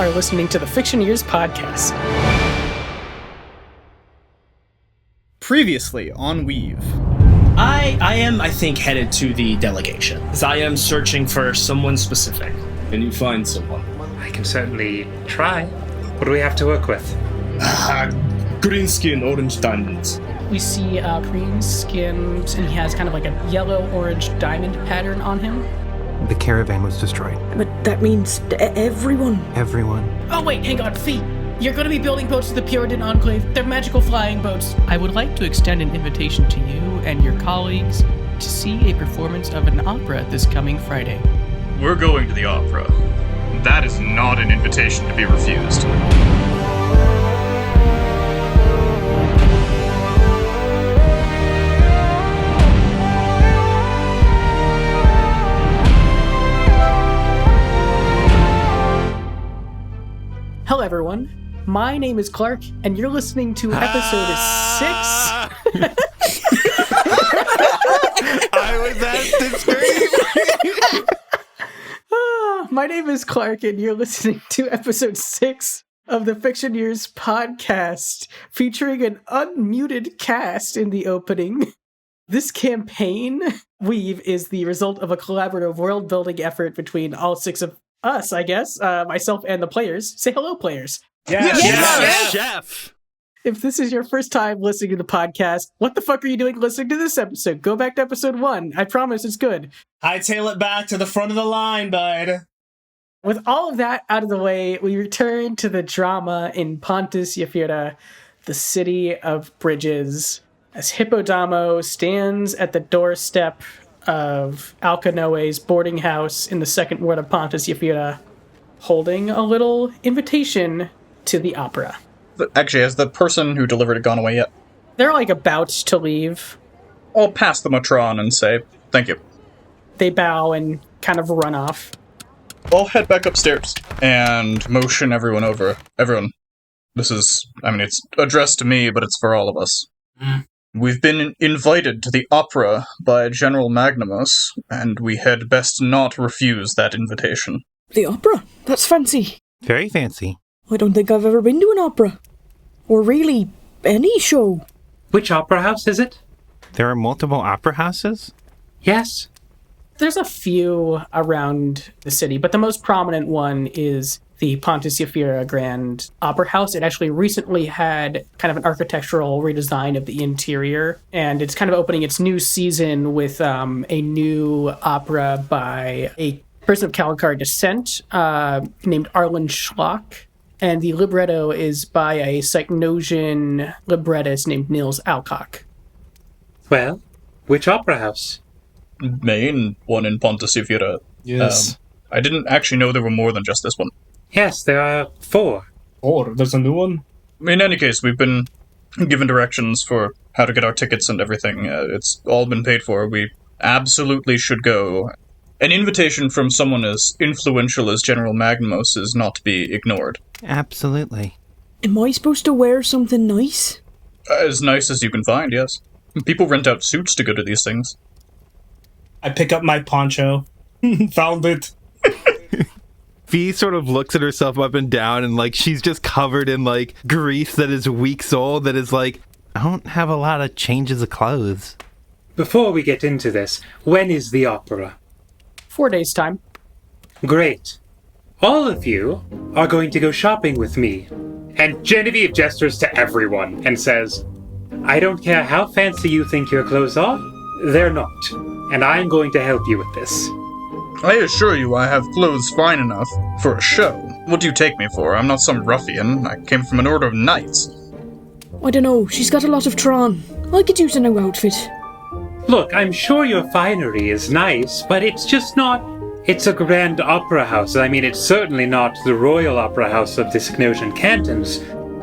are listening to the Fictioneers podcast. Previously on Weave. I am, headed to the delegation. I am searching for someone specific. Can you find someone? I can certainly try. What do we have to work with? Green skin, orange diamonds. We see green skinned, and he has kind of like a yellow-orange diamond pattern on him. The caravan was destroyed. But that means everyone. Everyone. Oh wait, hang on, Phee. You're going to be building boats to the Puritan Enclave. They're magical flying boats. I would like to extend an invitation to you and your colleagues to see a performance of an opera this coming Friday. We're going to the opera. That is not an invitation to be refused. Hello, everyone. My name is Clark, and you're listening to episode 6. I was asked to scream. My name is Clark, and you're listening to episode 6 of the Fictioneers podcast, featuring an unmuted cast in the opening. This campaign, Weave, is the result of a collaborative world-building effort between all 6 of us, I guess, myself and the players. Say hello, players. Yes, Chef. If this is your first time listening to the podcast, what the fuck are you doing listening to this episode? Go back to episode 1. I promise it's good. Hightail it back to the front of the line, bud. With all of that out of the way, we return to the drama in Pontus Yafira, the city of bridges, as Hippodamo stands at the doorstep of Alcanoe's boarding house in the second ward of Pontus Yafira, holding a little invitation to the opera. Actually, has the person who delivered it gone away yet? They're about to leave. I'll pass the Matron and say, thank you. They bow and kind of run off. I'll head back upstairs and motion everyone over. Everyone. This is, it's addressed to me, but it's for all of us. We've been invited to the opera by General Magnus, and we had best not refuse that invitation. The opera? That's fancy. Very fancy. I don't think I've ever been to an opera. Or really, any show. Which opera house is it? There are multiple opera houses? Yes. There's a few around the city, but the most prominent one is the Pontus Yafira Grand Opera House. It actually recently had kind of an architectural redesign of the interior, and it's kind of opening its new season with a new opera by a person of Kalikar descent named Arlen Schlock, and the libretto is by a Cycnosian librettist named Nils Alcock. Well, which opera house? Main one in Pontus Yafira. Yes. I didn't actually know there were more than just this one. Yes, there are 4. Or there's a new one? In any case, we've been given directions for how to get our tickets and everything. It's all been paid for. We absolutely should go. An invitation from someone as influential as General Magnus is not to be ignored. Absolutely. Am I supposed to wear something nice? As nice as you can find, yes. People rent out suits to go to these things. I pick up my poncho. Found it. Phee sort of looks at herself up and down, and she's just covered in grease that is weeks old, that is I don't have a lot of changes of clothes. Before we get into this, when is the opera? 4 days' time. Great. All of you are going to go shopping with me. And Genevieve gestures to everyone and says, I don't care how fancy you think your clothes are, they're not. And I'm going to help you with this. I assure you I have clothes fine enough for a show. What do you take me for? I'm not some ruffian. I came from an order of knights. I don't know, she's got a lot of Tron. I could use a new outfit. Look, I'm sure your finery is nice, but it's just not... It's a grand opera house. It's certainly not the Royal Opera House of the Cycnosian Cantons,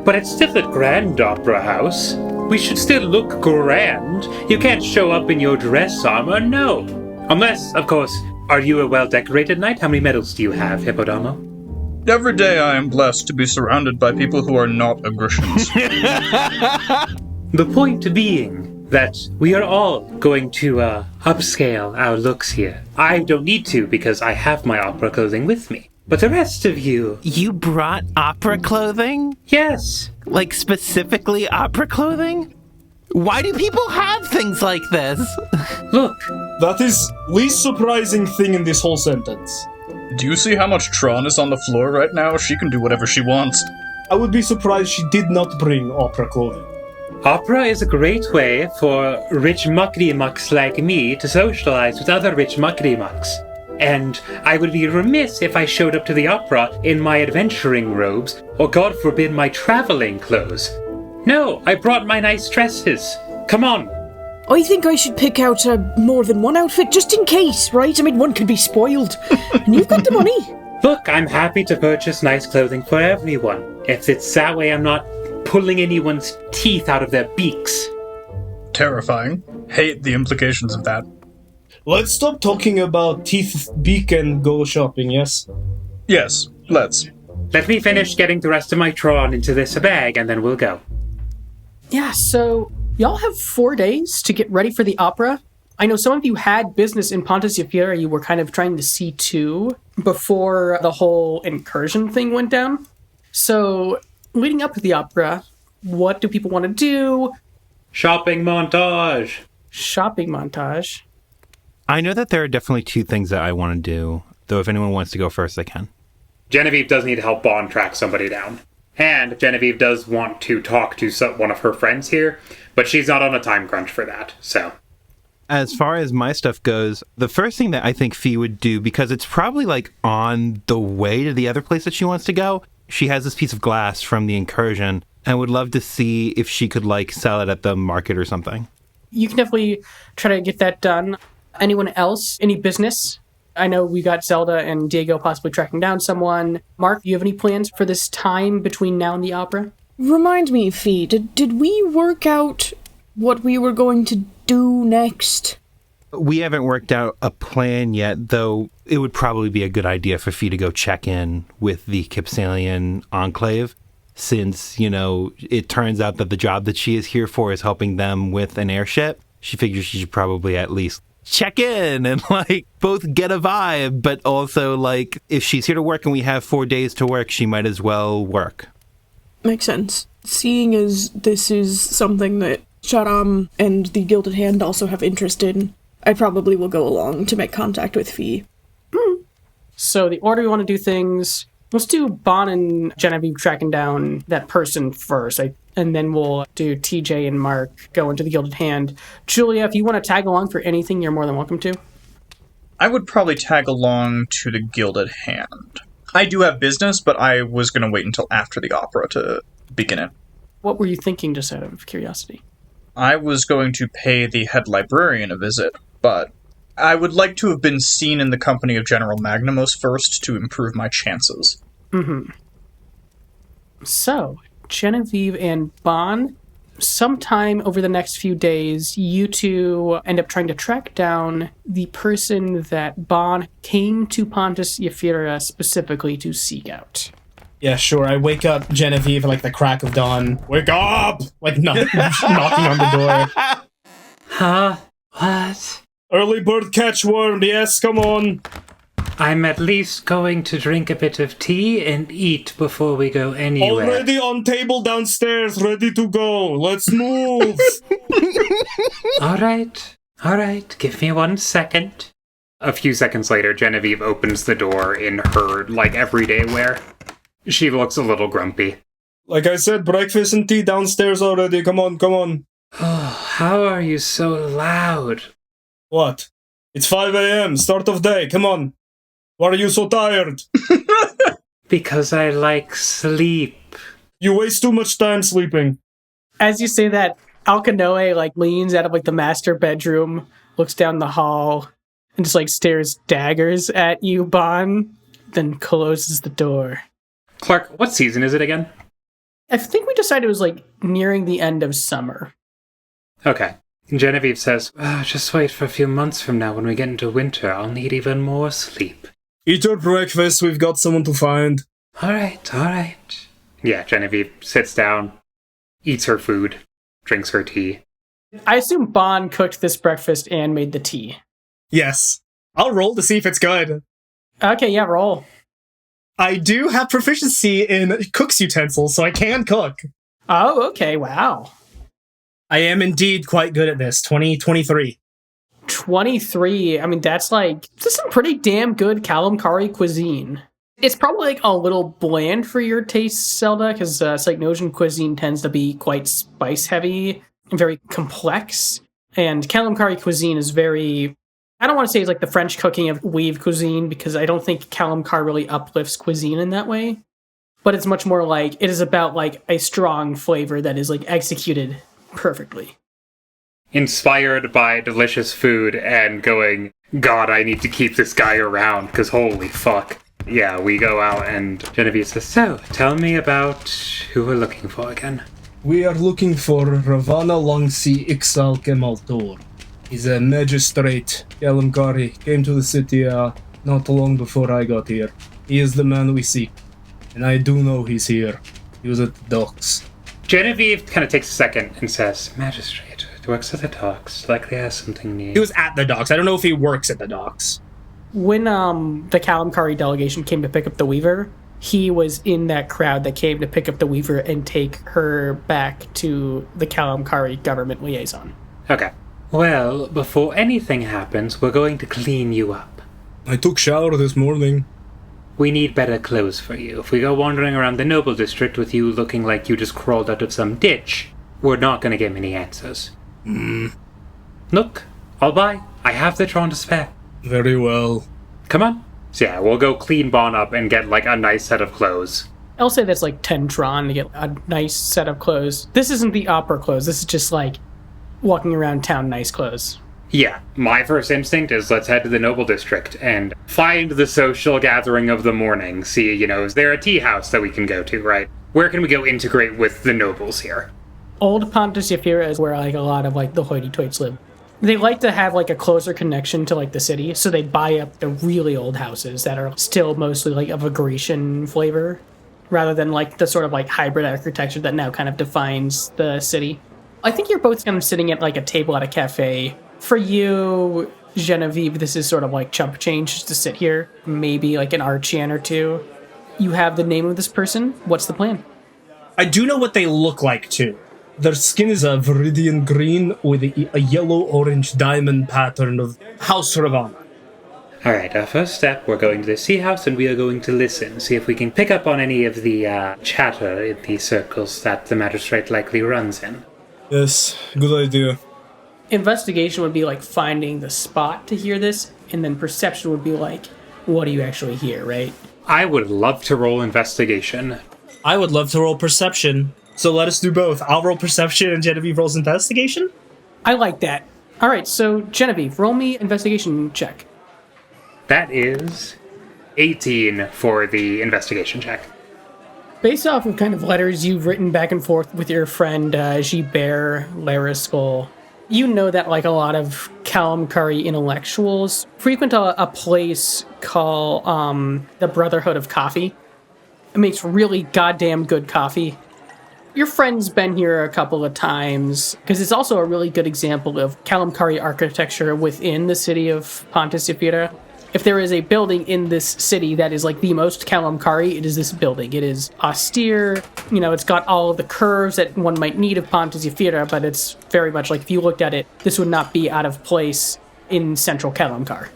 but it's still a grand opera house. We should still look grand. You can't show up in your dress armor, no. Unless, of course, are you a well-decorated knight? How many medals do you have, Hippodamo? Every day I am blessed to be surrounded by people who are not Agritians. The point being that we are all going to upscale our looks here. I don't need to because I have my opera clothing with me. But the rest of you... You brought opera clothing? Yes. Like, specifically opera clothing? Why do people have things like this? Look. That is least surprising thing in this whole sentence. Do you see how much Tron is on the floor right now? She can do whatever she wants. I would be surprised she did not bring opera clothing. Opera is a great way for rich muckety-mucks like me to socialize with other rich muckety-mucks. And I would be remiss if I showed up to the opera in my adventuring robes, or God forbid my traveling clothes. No, I brought my nice dresses. Come on. I think I should pick out more than one outfit, just in case, right? I mean, one could be spoiled. And you've got the money. Look, I'm happy to purchase nice clothing for everyone. If it's that way, I'm not pulling anyone's teeth out of their beaks. Terrifying. Hate the implications of that. Let's stop talking about teeth, beak, and go shopping, yes? Yes, let's. Let me finish getting the rest of my Tron into this bag, and then we'll go. Yeah, so y'all have 4 days to get ready for the opera. I know some of you had business in Pontus Fiera you were kind of trying to see to before the whole incursion thing went down. So, leading up to the opera, what do people want to do? Shopping montage. Shopping montage. I know that there are definitely two things that I want to do, though if anyone wants to go first, they can. Genevieve does need help Bond track somebody down. And Genevieve does want to talk to one of her friends here, but she's not on a time crunch for that, so. As far as my stuff goes, the first thing that I think Phee would do, because it's probably like on the way to the other place that she wants to go, she has this piece of glass from the incursion and would love to see if she could like sell it at the market or something. You can definitely try to get that done. Anyone else? Any business? I know we got Zelda and Diego possibly tracking down someone. Mark, do you have any plans for this time between now and the opera? Remind me, Phee, did we work out what we were going to do next? We haven't worked out a plan yet, though it would probably be a good idea for Phee to go check in with the Kipsalian Enclave, since, you know, it turns out that the job that she is here for is helping them with an airship. She figures she should probably at least check in and, like, both get a vibe, but also, like, if she's here to work and we have 4 days to work, she might as well work. Makes sense. Seeing as this is something that Sharam and the Gilded Hand also have interest in, I probably will go along to make contact with Phee. So the order we want to do things, let's do Bon and Genevieve tracking down that person first, and then we'll do TJ and Mark go into the Gilded Hand. Julia, if you want to tag along for anything, you're more than welcome to. I would probably tag along to the Gilded Hand. I do have business, but I was going to wait until after the opera to begin it. What were you thinking, just out of curiosity? I was going to pay the head librarian a visit, but I would like to have been seen in the company of General Magnimos first to improve my chances. Mm-hmm. So, Genevieve and Bon, sometime over the next few days, you two end up trying to track down the person that Bon came to Pontus Fiera specifically to seek out. Yeah, sure. I wake up Genevieve at like the crack of dawn. Wake up! Like knocking on the door. Huh? What? Early bird catchworm, yes, come on. I'm at least going to drink a bit of tea and eat before we go anywhere. Already on table downstairs, ready to go. Let's move. All right. Give me 1 second. A few seconds later, Genevieve opens the door in her, like, everyday wear. She looks a little grumpy. Like I said, breakfast and tea downstairs already. Come on. Oh, how are you so loud? What? It's 5 a.m., start of day, come on. Why are you so tired? Because I like sleep. You waste too much time sleeping. As you say that, Alkanoe, like, leans out of, like, the master bedroom, looks down the hall, and just, like, stares daggers at you, Bon, then closes the door. Clark, what season is it again? I think we decided it was, like, nearing the end of summer. Okay. Genevieve says, just wait for a few months from now when we get into winter. I'll need even more sleep. Eat your breakfast, we've got someone to find. All right. Yeah, Genevieve sits down, eats her food, drinks her tea. I assume Bon cooked this breakfast and made the tea. Yes. I'll roll to see if it's good. Okay, yeah, roll. I do have proficiency in cook's utensils, so I can cook. Oh, okay, wow. I am indeed quite good at this. 23. 23, I mean, that's some pretty damn good calamari cuisine. It's probably like a little bland for your taste, Zelda, because Cygnosian cuisine tends to be quite spice heavy and very complex. And calamari cuisine is very, I don't want to say it's like the French cooking of weave cuisine, because I don't think calamari really uplifts cuisine in that way. But it's much more like, it is about like a strong flavor that is like executed perfectly. Inspired by delicious food and going, God, I need to keep this guy around, because holy fuck. Yeah, we go out and Genevieve says, so, tell me about who we're looking for again. We are looking for Ravana Longsi Ixal Kemaltor. He's a magistrate. Kalamkari came to the city not long before I got here. He is the man we seek. And I do know he's here. He was at the docks. Genevieve kind of takes a second and says, magistrate, works at the docks, likely has something new. He was at the docks. I don't know if he works at the docks. When the Calamkari delegation came to pick up the Weaver, he was in that crowd that came to pick up the Weaver and take her back to the Calamkari government liaison. Okay. Well, before anything happens, we're going to clean you up. I took shower this morning. We need better clothes for you. If we go wandering around the Noble District with you looking like you just crawled out of some ditch, we're not going to get many answers. Look, I'll buy. I have the Tron to spare. Very well. Come on. So yeah, we'll go clean Bon up and get like a nice set of clothes. I'll say that's like 10 Tron to get a nice set of clothes. This isn't the opera clothes. This is just like walking around town nice clothes. Yeah, my first instinct is let's head to the Noble District and find the social gathering of the morning. See, is there a tea house that we can go to, right? Where can we go integrate with the nobles here? Old Pontus Yafira is where like a lot of like the hoity-toits live. They like to have like a closer connection to like the city, so they buy up the really old houses that are still mostly like of a Grecian flavor, rather than like the sort of like hybrid architecture that now kind of defines the city. I think you're both kind of sitting at like a table at a cafe. For you, Genevieve, this is sort of like chump change just to sit here, maybe like an Archian or two. You have the name of this person. What's the plan? I do know what they look like, too. Their skin is a viridian green with a yellow-orange diamond pattern of House Ravana. Alright, our first step, we're going to the Sea House and we are going to listen, see if we can pick up on any of the chatter in the circles that the magistrate likely runs in. Yes, good idea. Investigation would be like finding the spot to hear this, and then perception would be like, what do you actually hear, right? I would love to roll investigation. I would love to roll perception, so let us do both. I'll roll perception and Genevieve rolls investigation. I like that. All right, so Genevieve, roll me investigation check. That is 18 for the investigation check. Based off of kind of letters you've written back and forth with your friend Gilbert Lariskull, you know that like a lot of Calamkari intellectuals frequent a place called the Brotherhood of Coffee. It makes really goddamn good coffee. Your friend's been here a couple of times, because it's also a really good example of Calamkari architecture within the city of Pontus Yafira. If there is a building in this city that is like the most Calamkari, it is this building. It is austere, it's got all of the curves that one might need of Pontus Yafira, but it's very much like if you looked at it, this would not be out of place in central Calamkar.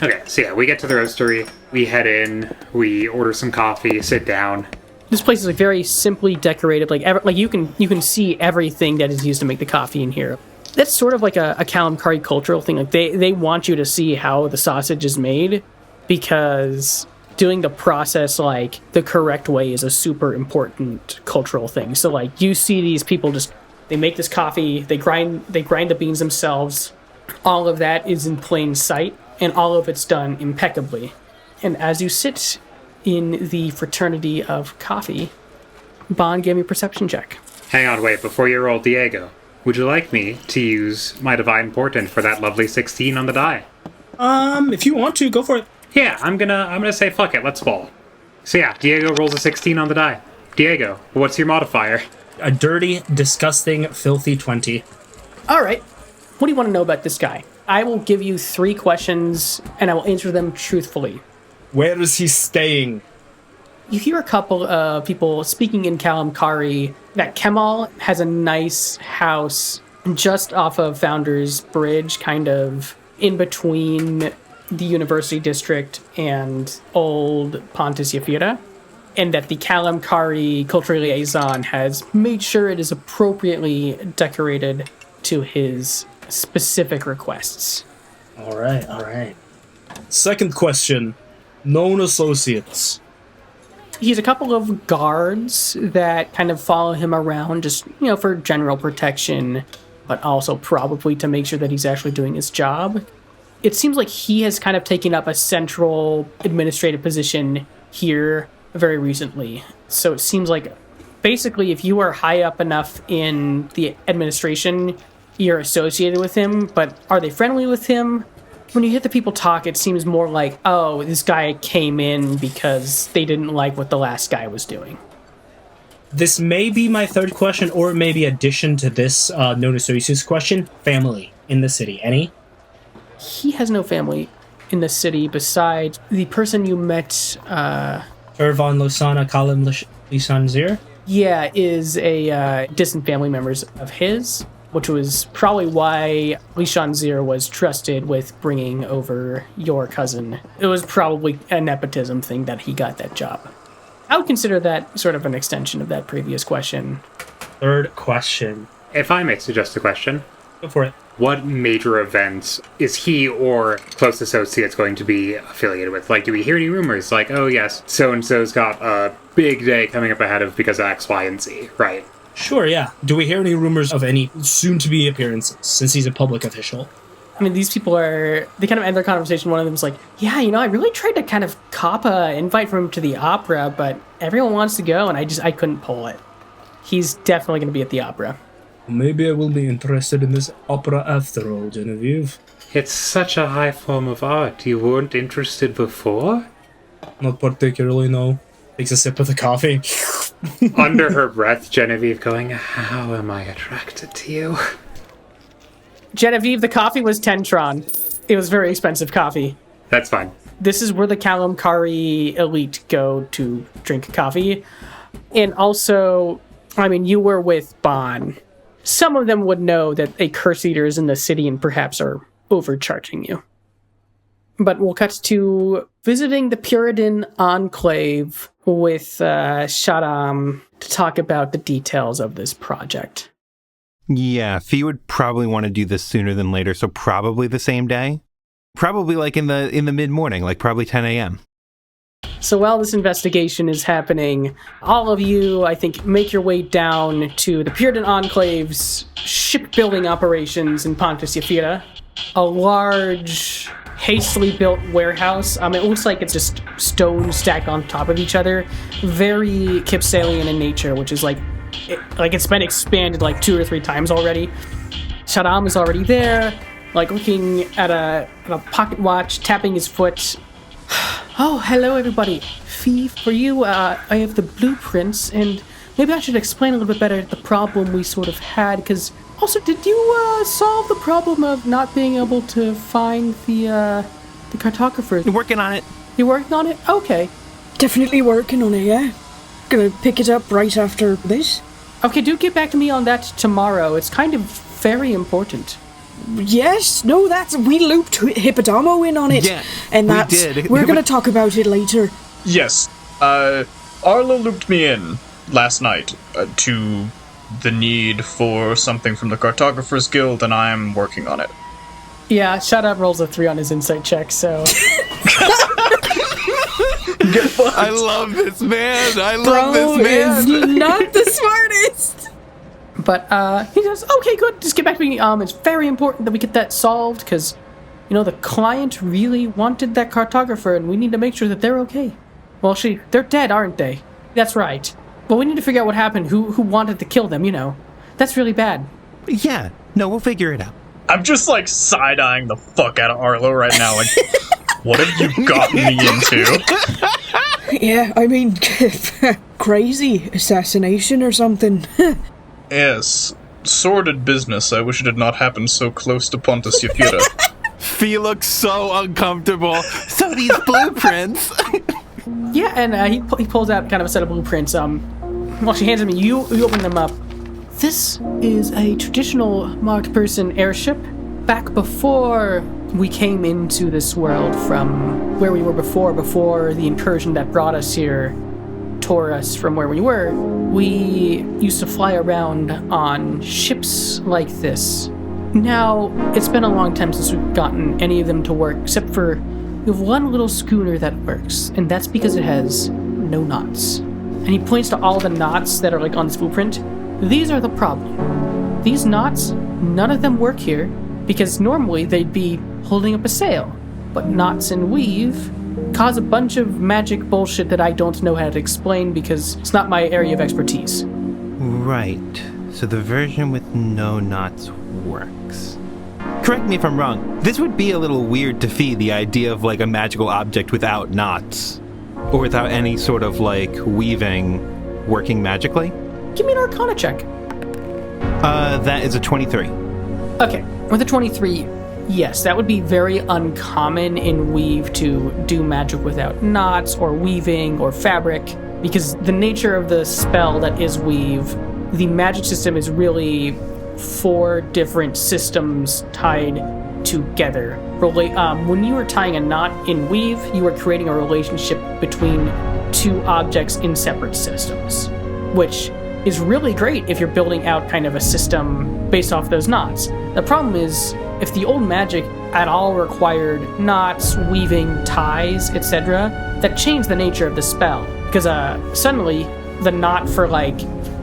Okay, so yeah, we get to the roastery, we head in, we order some coffee, sit down. This place is like very simply decorated, like you can see everything that is used to make the coffee in here. That's sort of like a Calamkari cultural thing. Like they want you to see how the sausage is made, because doing the process like the correct way is a super important cultural thing. So like you see these people they make this coffee, they grind the beans themselves. All of that is in plain sight, and all of it's done impeccably. And as you sit in the fraternity of coffee, Bon, give me a perception check. Hang on, wait, before you roll, Diego, would you like me to use my Divine Portent for that lovely 16 on the die? If you want to, go for it. Yeah, I'm gonna say fuck it, let's ball. So yeah, Diego rolls a 16 on the die. Diego, what's your modifier? A dirty, disgusting, filthy 20. All right. What do you want to know about this guy? I will give you 3 questions, and I will answer them truthfully. Where is he staying? You hear a couple of people speaking in Kalamkari that Kemal has a nice house just off of Founders Bridge, kind of in between the University District and Old Pontus Yafira, and that the Kalamkari Cultural Liaison has made sure it is appropriately decorated to his specific requests. All right. Second question. Known associates. He's a couple of guards that kind of follow him around just, for general protection, but also probably to make sure that he's actually doing his job. It seems like he has kind of taken up a central administrative position here very recently. So it seems like basically if you are high up enough in the administration, you're associated with him, but are they friendly with him? When you hear the people talk, it seems more like, oh, this guy came in because they didn't like what the last guy was doing. This may be my third question, or maybe addition to this known associates question. Family in the city. Any? He has no family in the city besides the person you met, Irvan Losana Kalim Lisanzir? Yeah, is a distant family members of his, which was probably why Lishan Zir was trusted with bringing over your cousin. It was probably a nepotism thing that he got that job. I would consider that sort of an extension of that previous question. Third question. If I may suggest a question, Go for it. what major events is he or close associates going to be affiliated with? Like, do we hear any rumors? Like, oh yes, so-and-so's got a big day coming up ahead of because of X, Y, and Z, right? Sure, yeah. Do we hear any rumors of any soon-to-be appearances, since he's a public official? I mean, these people they kind of end their conversation. One of them's like, yeah, I really tried to kind of cop a invite from him to the opera, but everyone wants to go, and I couldn't pull it. He's definitely going to be at the opera. Maybe I will be interested in this opera after all, Genevieve. It's such a high form of art. You weren't interested before? Not particularly, no. Takes a sip of the coffee. Under her breath, Genevieve going, how am I attracted to you? Genevieve, the coffee was Tentron. It was very expensive coffee. That's fine. This is where the Kalamkari elite go to drink coffee. And also, you were with Bon. Some of them would know that a curse eater is in the city and perhaps are overcharging you. But we'll cut to visiting the Puritan Enclave with Shaddam to talk about the details of this project. Yeah, Phee would probably want to do this sooner than later, so probably the same day. Probably like in the mid-morning, like probably 10 a.m. So while this investigation is happening, all of you, I think, make your way down to the Puritan Enclave's shipbuilding operations in Pontus Yafira. A large, hastily built warehouse. It looks like it's just stone stacked on top of each other. Very Kipsalian in nature, which is like it's been expanded like 2 or 3 times already. Shaddam is already there, looking at a pocket watch, tapping his foot. Oh, hello everybody. Phee, for you, I have the blueprints, and maybe I should explain a little bit better the problem we sort of had, because also, did you solve the problem of not being able to find the cartographer? You're working on it. You're working on it? Okay. Definitely working on it, yeah. Gonna pick it up right after this. Okay, do get back to me on that tomorrow. It's kind of very important. Yes, no, we looped Hippodamo in on it. Yeah, and we did. We're gonna talk about it later. Yes. Arlo looped me in last night to the need for something from the Cartographers Guild, and I'm working on it. Yeah, Shaddam rolls a 3 on his insight check, so... I love this man. Bro is not the smartest. But he says, okay, good, just get back to me. It's very important that we get that solved, because, the client really wanted that cartographer, and we need to make sure that they're okay. Well, they're dead, aren't they? That's right. Well, we need to figure out what happened, who wanted to kill them, That's really bad. Yeah, no, we'll figure it out. I'm just, side-eyeing the fuck out of Arlo right now, what have you gotten me into? Yeah, crazy assassination or something. Yes, sordid business. I wish it had not happened so close to Pontus Yafira. Phee looks so uncomfortable. So these blueprints. Yeah, and he pulls out kind of a set of blueprints. While she hands them, you open them up. This is a traditional Marq person airship. Back before we came into this world from where we were before the incursion that brought us here tore us from where we were, we used to fly around on ships like this. Now, it's been a long time since we've gotten any of them to work, except for we have one little schooner that works, and that's because it has no knots. And he points to all the knots that are like on this blueprint. These are the problem. These knots, none of them work here, because normally they'd be holding up a sail. But knots and weave cause a bunch of magic bullshit that I don't know how to explain because it's not my area of expertise. Right. So the version with no knots works. Correct me if I'm wrong. This would be a little weird to Phee, the idea of like a magical object without knots. Or without any sort of like weaving working magically. Give me an Arcana check. That is a 23. Okay, with a 23, yes, that would be very uncommon in Weave to do magic without knots or weaving or fabric, because the nature of the spell that is Weave, the magic system is really 4 different systems tied together. When you are tying a knot in Weave, you are creating a relationship between 2 objects in separate systems, which is really great if you're building out kind of a system based off those knots. The problem is, if the old magic at all required knots, weaving, ties, etc., that changed the nature of the spell. Because suddenly, the knot for like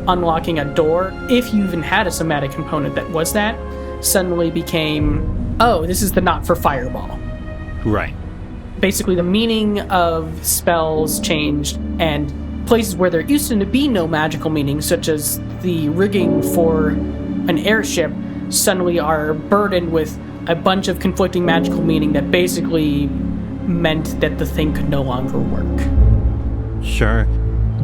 unlocking a door, if you even had a somatic component that was that, suddenly became, oh, this is the knot for fireball. Right. Basically, the meaning of spells changed, and places where there used to be no magical meaning, such as the rigging for an airship, suddenly are burdened with a bunch of conflicting magical meaning that basically meant that the thing could no longer work. Sure.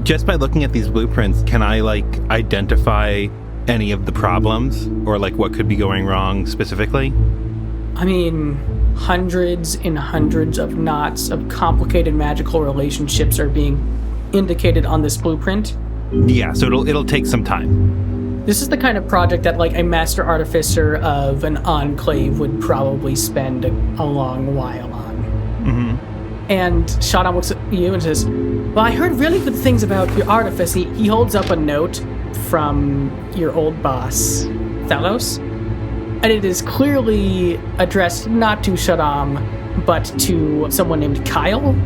Just by looking at these blueprints, can I, like, identify any of the problems? Or, like, what could be going wrong specifically? I mean, hundreds and hundreds of knots of complicated magical relationships are being indicated on this blueprint. Yeah, so it'll take some time. This is the kind of project that like a master artificer of an enclave would probably spend a long while on. Mm-hmm. And Shadam looks at you and says, well, I heard really good things about your artifice. He holds up a note from your old boss, Thalos. And it is clearly addressed not to Shadam, but to someone named Kyle.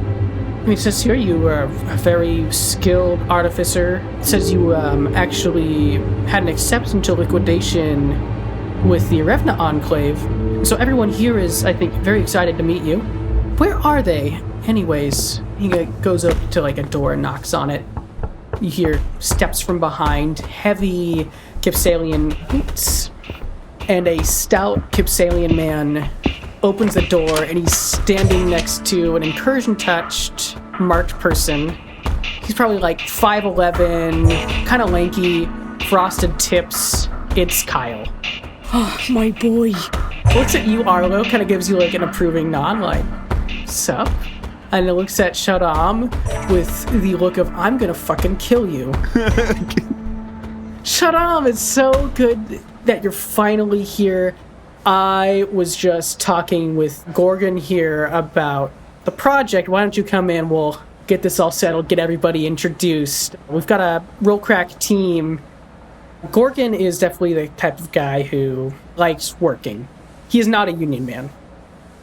It says here you are a very skilled artificer. It says you actually had an exception to liquidation with the Revna Enclave. So everyone here is, I think, very excited to meet you. Where are they? Anyways, he goes up to like a door and knocks on it. You hear steps from behind, heavy Kipsalian boots, and a stout Kipsalian man opens the door, and he's standing next to an incursion-touched Marq person. He's probably like 5'11", kind of lanky, frosted tips. It's Kyle. Oh, my boy. Looks at you, Arlo, kind of gives you like an approving nod, like, sup? And it looks at Shadam with the look of, I'm gonna fucking kill you. Shadam, it's so good that you're finally here. I was just talking with Gorgon here about the project. Why don't you come in? We'll get this all settled, get everybody introduced. We've got a real crack team. Gorgon is definitely the type of guy who likes working. He is not a union man.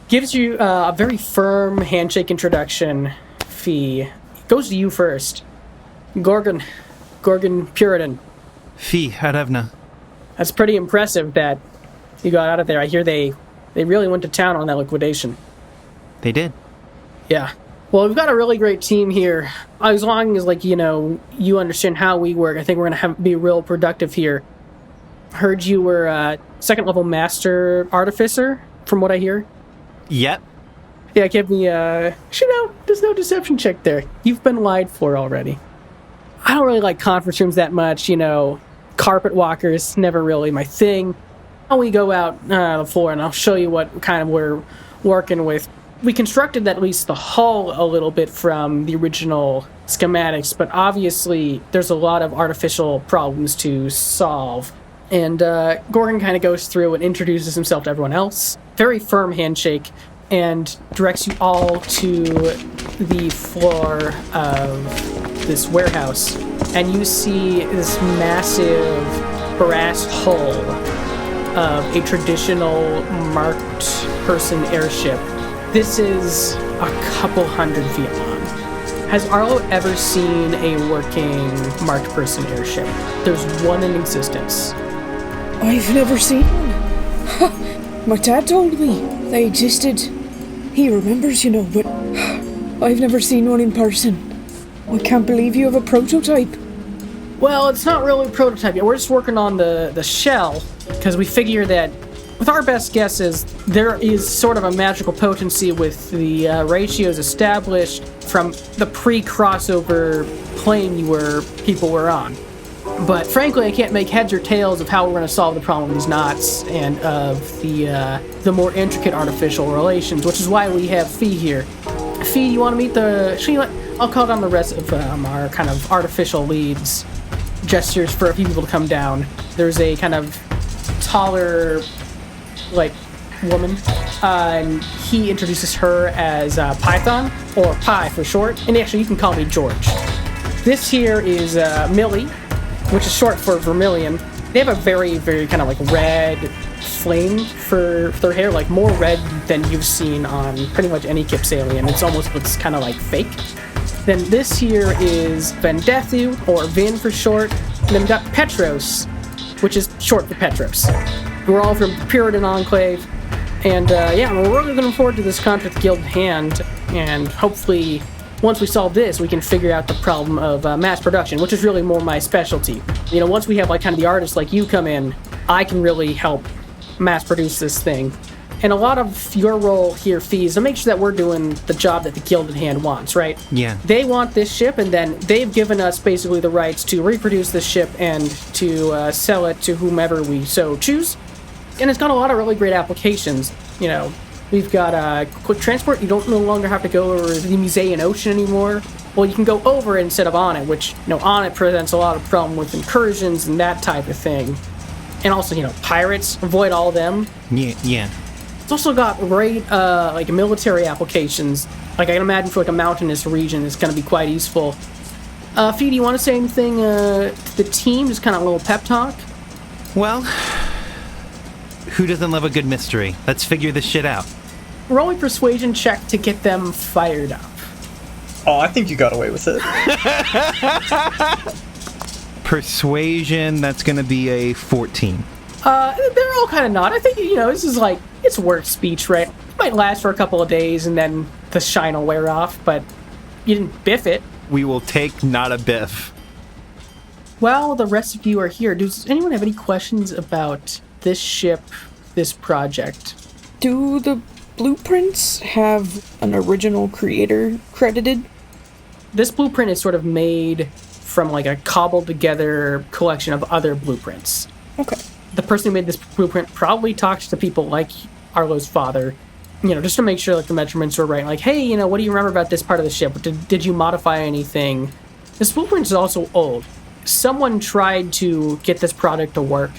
Gives you a very firm handshake introduction. Phee. Goes to you first. Gorgon Puritan. Phee, Harevna. That's pretty impressive that you got out of there. I hear they really went to town on that liquidation. They did. Yeah. Well, we've got a really great team here. As long as, like, you understand how we work, I think we're going to be real productive here. Heard you were a second-level master artificer, from what I hear. Yep. Yeah, give me there's no deception check there. You've been lied for already. I don't really like conference rooms that much, Carpet walkers, never really my thing. We go out on the floor and I'll show you what kind of we're working with. we constructed at least the hull a little bit from the original schematics, but obviously there's a lot of artificial problems to solve. And Gorgon kind of goes through and introduces himself to everyone else. Very firm handshake, and directs you all to the floor of this warehouse. And you see this massive brass hull of a traditional marked person airship. This is a couple hundred feet long. Has Arlo ever seen a working marked person airship? There's one in existence. I've never seen one. My dad told me they existed. He remembers, but I've never seen one in person. I can't believe you have a prototype. Well, it's not really a prototype yet. We're just working on the shell, because we figure that, with our best guesses, there is sort of a magical potency with the ratios established from the pre-crossover plane people were on. But frankly, I can't make heads or tails of how we're going to solve the problem of these knots and of the more intricate artificial relations, which is why we have Phee here. Phee, you want to meet I'll call down the rest of our kind of artificial leads. Gestures for a few people to come down. There's a kind of taller, woman, and he introduces her as Python, or Pi for short, and actually you can call me George. This here is Millie, which is short for Vermilion. They have a very, very kind of red flame for their hair, more red than you've seen on pretty much any Kipsalian. It's almost looks kind of fake. Then this here is Vendethu, or Vin for short. And then we've got Petros, which is short for Petros. We're all from the Puritan Enclave. And we're really looking forward to this contract with Gilded Hand. And hopefully, once we solve this, we can figure out the problem of mass production, which is really more my specialty. Once we have kind of the artists like you come in, I can really help mass produce this thing. And a lot of your role here, Phee, is to make sure that we're doing the job that the Gilded Hand wants, right? Yeah. They want this ship, and then they've given us basically the rights to reproduce this ship and to sell it to whomever we so choose. And it's got a lot of really great applications. We've got quick transport. You don't no longer have to go over the Musean Ocean anymore. Well, you can go over it instead of on it, which, on it presents a lot of problem with incursions and that type of thing. And also, pirates, avoid all of them. Yeah. It's also got great, military applications. I can imagine for, a mountainous region, it's going to be quite useful. Phee, do you want to say anything to the team? Just kind of a little pep talk? Well, who doesn't love a good mystery? Let's figure this shit out. Roll a persuasion check to get them fired up. Oh, I think you got away with it. Persuasion, that's going to be a 14. They're all kind of not. I think, this is it's worth speech, right? It might last for a couple of days and then the shine will wear off, but you didn't biff it. We will take not a biff. Well, the rest of you are here. Does anyone have any questions about this ship, this project? Do the blueprints have an original creator credited? This blueprint is sort of made from a cobbled together collection of other blueprints. Okay. The person who made this blueprint probably talked to people like Arlo's father, just to make sure the measurements were right. Hey, what do you remember about this part of the ship? Did you modify anything? This blueprint is also old. Someone tried to get this product to work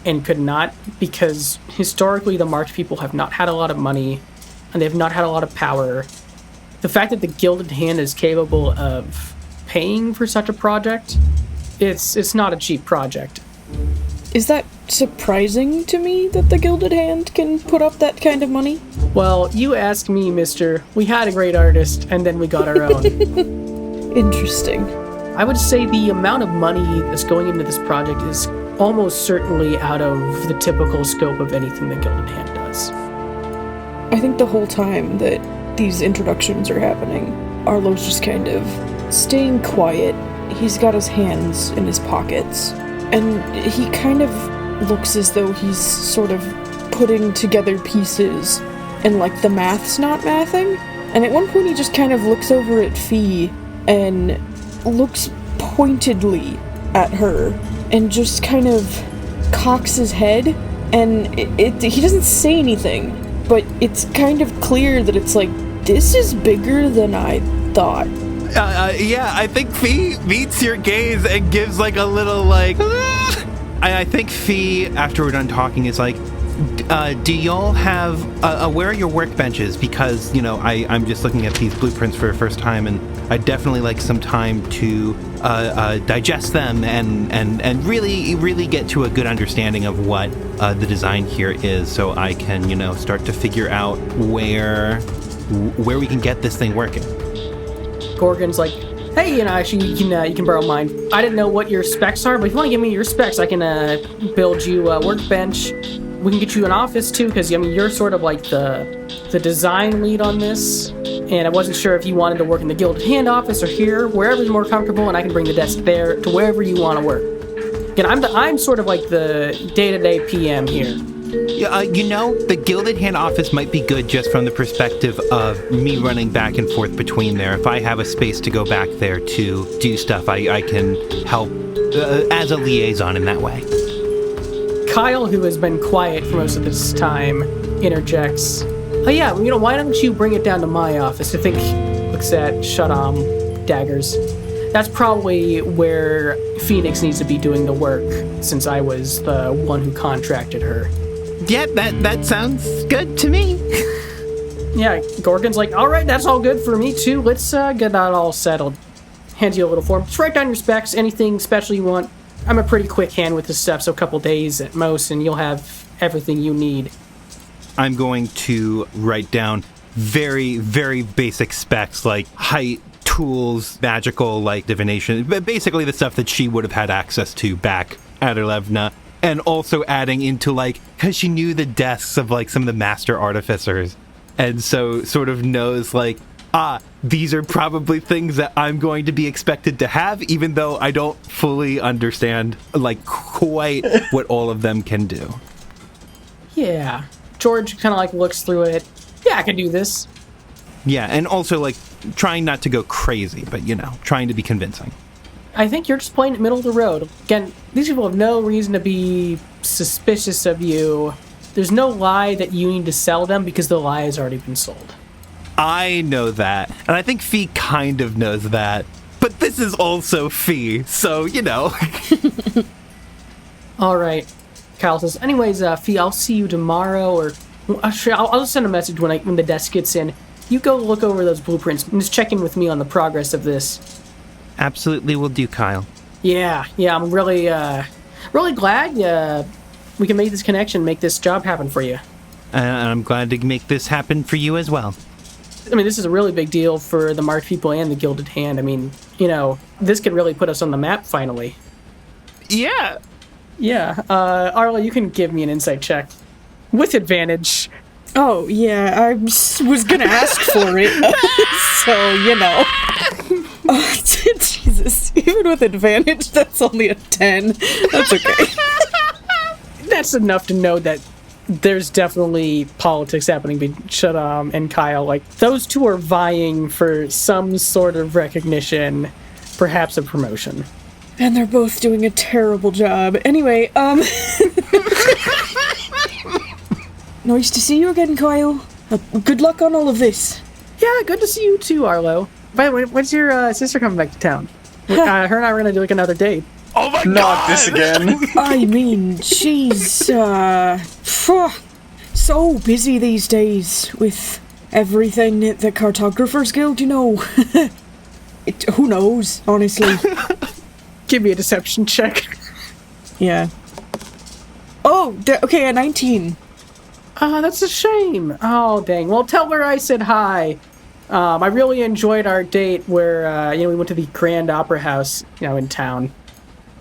and could not, because historically the marked people have not had a lot of money and they've not had a lot of power. The fact that the Gilded Hand is capable of paying for such a project, it's not a cheap project. Is that surprising to me that the Gilded Hand can put up that kind of money? Well, you ask me, mister. We had a great artist, and then we got our own. Interesting. I would say the amount of money that's going into this project is almost certainly out of the typical scope of anything the Gilded Hand does. I think the whole time that these introductions are happening, Arlo's just kind of staying quiet. He's got his hands in his pockets, and he kind of looks as though he's sort of putting together pieces, and the math's not mathing. And at one point he just kind of looks over at Phee and looks pointedly at her and just kind of cocks his head, and he doesn't say anything, but it's kind of clear that it's This is bigger than I thought. Yeah, I think Phee meets your gaze and gives like a little like. I think Phee, after we're done talking, is like, do y'all have where are your workbenches? Because I'm just looking at these blueprints for the first time, and I'd definitely like some time to digest them and really get to a good understanding of what the design here is, so I can start to figure out where we can get this thing working. Gorgon's like, hey, actually, you can borrow mine. I didn't know what your specs are, but if you want to give me your specs, I can build you a workbench. We can get you an office too, because you're sort of like the design lead on this, and I wasn't sure if you wanted to work in the Gilded Hand office or here, wherever's more comfortable, and I can bring the desk there to wherever you want to work. Again, I'm sort of like the day-to-day PM here. The Gilded Hand office might be good just from the perspective of me running back and forth between there. If I have a space to go back there to do stuff, I can help as a liaison in that way. Kyle, who has been quiet for most of this time, interjects. Oh yeah, why don't you bring it down to my office? I think, looks at Shadam daggers. That's probably where Phoenix needs to be doing the work, since I was the one who contracted her. Yeah, that sounds good to me. Yeah, Gorgon's like, all right, that's all good for me too. Let's get that all settled. Hands you a little form. Just write down your specs, anything special you want. I'm a pretty quick hand with this stuff, so a couple days at most, and you'll have everything you need. I'm going to write down very, very basic specs, like height, tools, magical, like divination, but basically the stuff that she would have had access to back at Erlevna. And also adding into, because she knew the desks of, some of the master artificers. And so sort of knows, these are probably things that I'm going to be expected to have, even though I don't fully understand, quite what all of them can do. Yeah. George kind of, looks through it. Yeah, I can do this. Yeah, and also, trying not to go crazy, but, trying to be convincing. I think you're just playing it middle of the road. Again, these people have no reason to be suspicious of you. There's no lie that you need to sell them because the lie has already been sold. I know that, and I think Phee kind of knows that. But this is also Phee, so, All right. Kyle says, anyways, Phee, I'll see you tomorrow, or actually, I'll just send a message when the desk gets in. You go look over those blueprints and just check in with me on the progress of this. Absolutely will do, Kyle. Yeah, I'm really glad we can make this connection, make this job happen for you. And I'm glad to make this happen for you as well. I mean, this is a really big deal for the Marq people and the Gilded Hand. I mean, this could really put us on the map finally. Yeah. Yeah. Arlo, you can give me an insight check. With advantage. Oh, yeah, I was gonna ask for it. So, Oh, Jesus. Even with advantage, that's only a 10. That's okay. That's enough to know that there's definitely politics happening between Shadam and Kyle. Those two are vying for some sort of recognition, perhaps a promotion. And they're both doing a terrible job. Anyway, nice to see you again, Kyle. Good luck on all of this. Yeah, good to see you too, Arlo. By the way, when's your sister coming back to town? Her and I were gonna do another date. Oh my God! Not this again. I mean, she's, so busy these days with everything at the Cartographers Guild, who knows, honestly. Give me a deception check. Yeah. Oh, okay, a 19. That's a shame. Oh, dang. Well, tell her I said hi. I really enjoyed our date where, we went to the Grand Opera House, in town.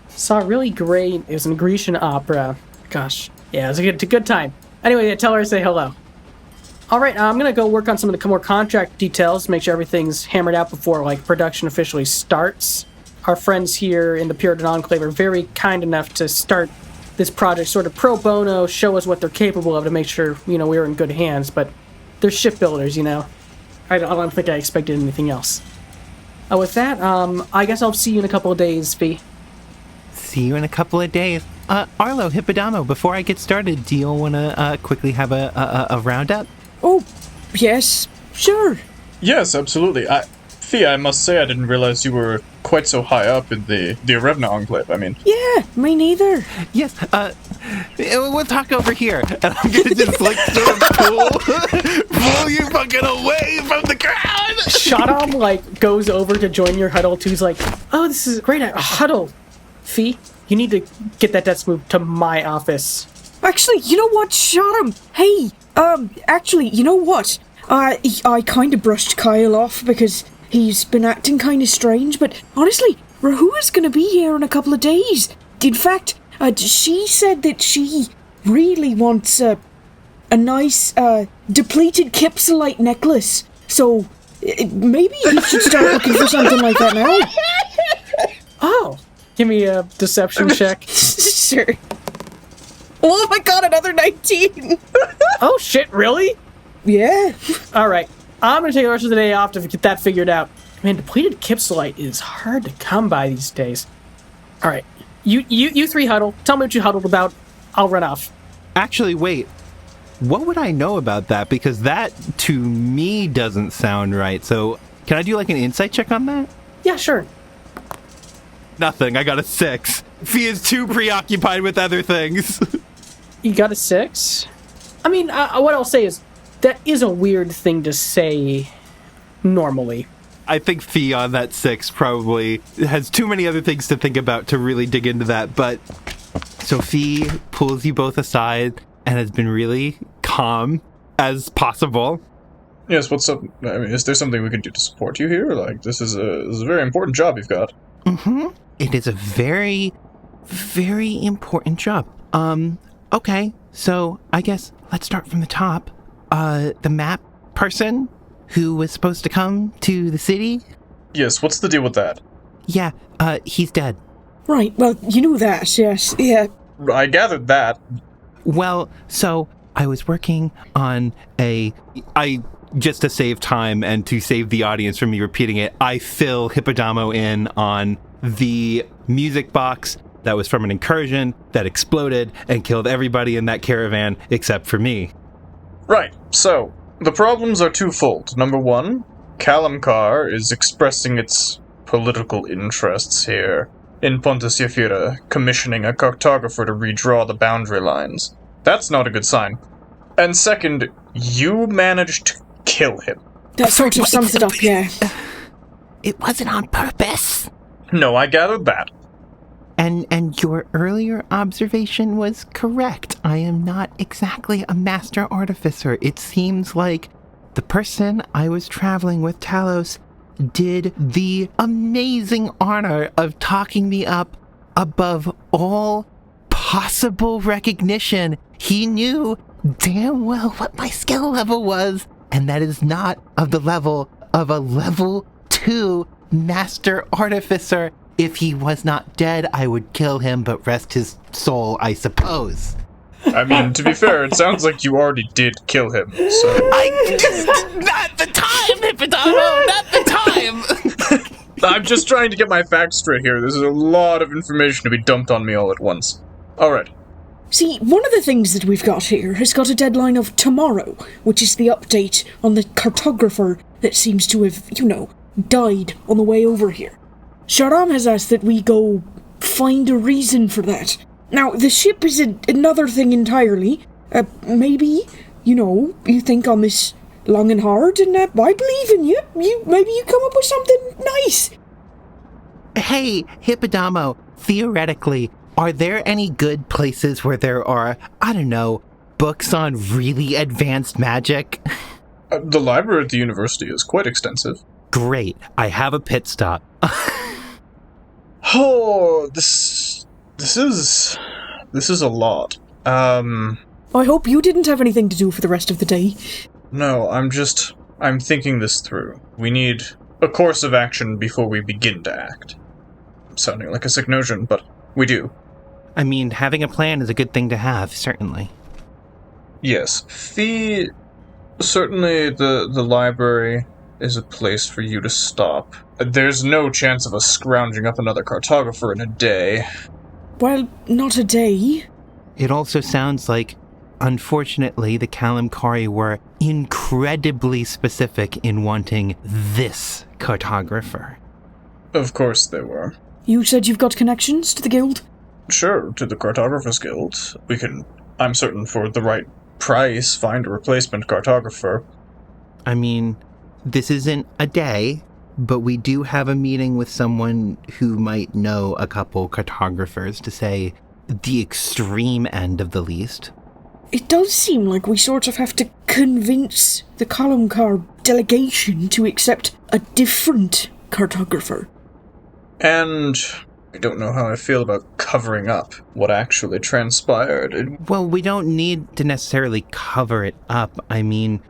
Saw a really great, it was an Grecian opera. Gosh, yeah, it was a good time. Anyway, yeah, tell her I say hello. All right, I'm going to go work on some of the more contract details, make sure everything's hammered out before, production officially starts. Our friends here in the Puritan Enclave are very kind enough to start this project sort of pro bono, show us what they're capable of to make sure, we're in good hands, but they're shipbuilders, I don't think I expected anything else. With that, I guess I'll see you in a couple of days, Phee. See you in a couple of days. Arlo, Hippodamo, before I get started, do you want to quickly have a roundup? Oh, yes, sure. Yes, absolutely. Phee, I must say I didn't realize you were quite so high up in the Arevna Enclave, I mean. Yeah, me neither. Yes, we'll talk over here. And I'm gonna just, like, sort of pull you fucking away from the crowd! Shadam, like, goes over to join your huddle, too. He's like, oh, this is great. A huddle. Phee, you need to get that desk moved to my office. Actually, you know what? Shot him. Hey, actually, you know what? I kind of brushed Kyle off because he's been acting kind of strange, but honestly, Rahua's gonna be here in a couple of days. In fact, she said that she really wants a nice, depleted Kipsalite necklace. So, maybe you should start looking for something like that now. Oh, give me a deception check. Sure. Oh my god, another 19! Oh shit, really? Yeah. Alright, I'm gonna take the rest of the day off to get that figured out. Man, depleted Kipsalite is hard to come by these days. Alright, you three huddle. Tell me what you huddled about. I'll run off. Actually, wait. What would I know about that? Because that, to me, doesn't sound right. So, can I do, like, an insight check on that? Yeah, sure. Nothing. I got a 6. Phee is too preoccupied with other things. You got a 6? I mean, what I'll say is, that is a weird thing to say normally. I think Phee on that 6 probably has too many other things to think about to really dig into that. But so Phee pulls you both aside and has been really calm as possible. Yes, what's up? I mean, is there something we can do to support you here? Like, this is a very important job you've got. Mm-hmm. It is a very, very important job. Okay, so I guess let's start from the top. The map person who was supposed to come to the city? Yes, what's the deal with that? Yeah, he's dead. Right, well, you knew that, yes, yeah. I gathered that. Well, so I was working on just to save time and to save the audience from me repeating it, I fill Hippodamo in on the music box that was from an incursion that exploded and killed everybody in that caravan except for me. Right, so, the problems are twofold. Number one, Kalamkar is expressing its political interests here in Pontus Yafira, commissioning a cartographer to redraw the boundary lines. That's not a good sign. And second, you managed to kill him. That sort of sums it up, yeah. It wasn't on purpose. No, I gathered that. And your earlier observation was correct. I am not exactly a master artificer. It seems like the person I was traveling with, Talos, did the amazing honor of talking me up above all possible recognition. He knew damn well what my skill level was, and that is not of the level of a level 2 master artificer. If he was not dead, I would kill him, but rest his soul, I suppose. I mean, to be fair, it sounds like you already did kill him, so... Not the time, Hippodamo! Not the time! I'm just trying to get my facts straight here. There's a lot of information to be dumped on me all at once. Alright. See, one of the things that we've got here has got a deadline of tomorrow, which is the update on the cartographer that seems to have, died on the way over here. Sharam has asked that we go find a reason for that. Now, the ship is another thing entirely. Maybe, you think on this long and hard, and I believe in you. Maybe you come up with something nice. Hey, Hippodamo, theoretically, are there any good places where there are, I don't know, books on really advanced magic? The library at the university is quite extensive. Great, I have a pit stop. Oh, this is a lot. I hope you didn't have anything to do for the rest of the day. No, I'm thinking this through. We need a course of action before we begin to act. I'm sounding like a sick notion, but we do. I mean, having a plan is a good thing to have, certainly. Yes, Phee, certainly the library is a place for you to stop. There's no chance of us scrounging up another cartographer in a day. Well, not a day. It also sounds like unfortunately, the Calamkari were incredibly specific in wanting this cartographer. Of course they were. You said you've got connections to the guild? Sure, to the Cartographers Guild. We can, I'm certain, for the right price, find a replacement cartographer. I mean, this isn't a day, but we do have a meeting with someone who might know a couple cartographers, to say the extreme end of the least. It does seem like we sort of have to convince the Calamkar delegation to accept a different cartographer. And I don't know how I feel about covering up what actually transpired. Well, we don't need to necessarily cover it up. I mean,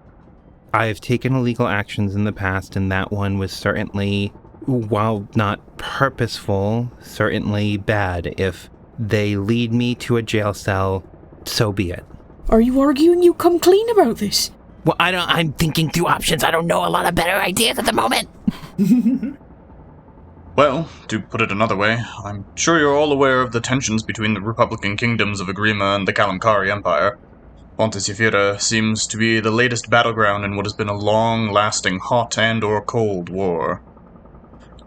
I've taken illegal actions in the past, and that one was certainly, while not purposeful, certainly bad. If they lead me to a jail cell, so be it. Are you arguing you come clean about this? Well, I'm thinking through options. I don't know a lot of better ideas at the moment. Well, to put it another way, I'm sure you're all aware of the tensions between the Republican kingdoms of Agrima and the Calamkari Empire. Pontus Yfira seems to be the latest battleground in what has been a long-lasting hot and or cold war.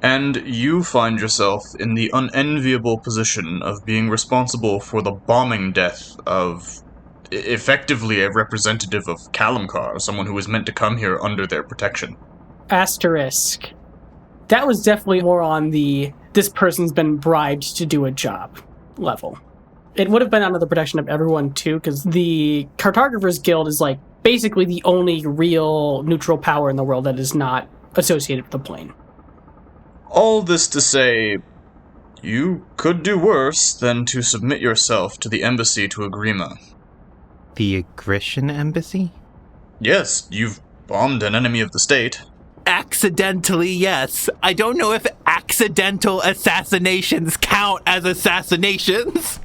And you find yourself in the unenviable position of being responsible for the bombing death of effectively a representative of Calamkar, someone who was meant to come here under their protection. Asterisk. That was definitely more on the this person's been bribed to do a job level. It would have been under the protection of everyone too, because the Cartographers Guild is like basically the only real neutral power in the world that is not associated with the plane. All this to say, you could do worse than to submit yourself to the embassy to Agrima. The Agrition Embassy? Yes, you've bombed an enemy of the state. Accidentally, yes. I don't know if accidental assassinations count as assassinations.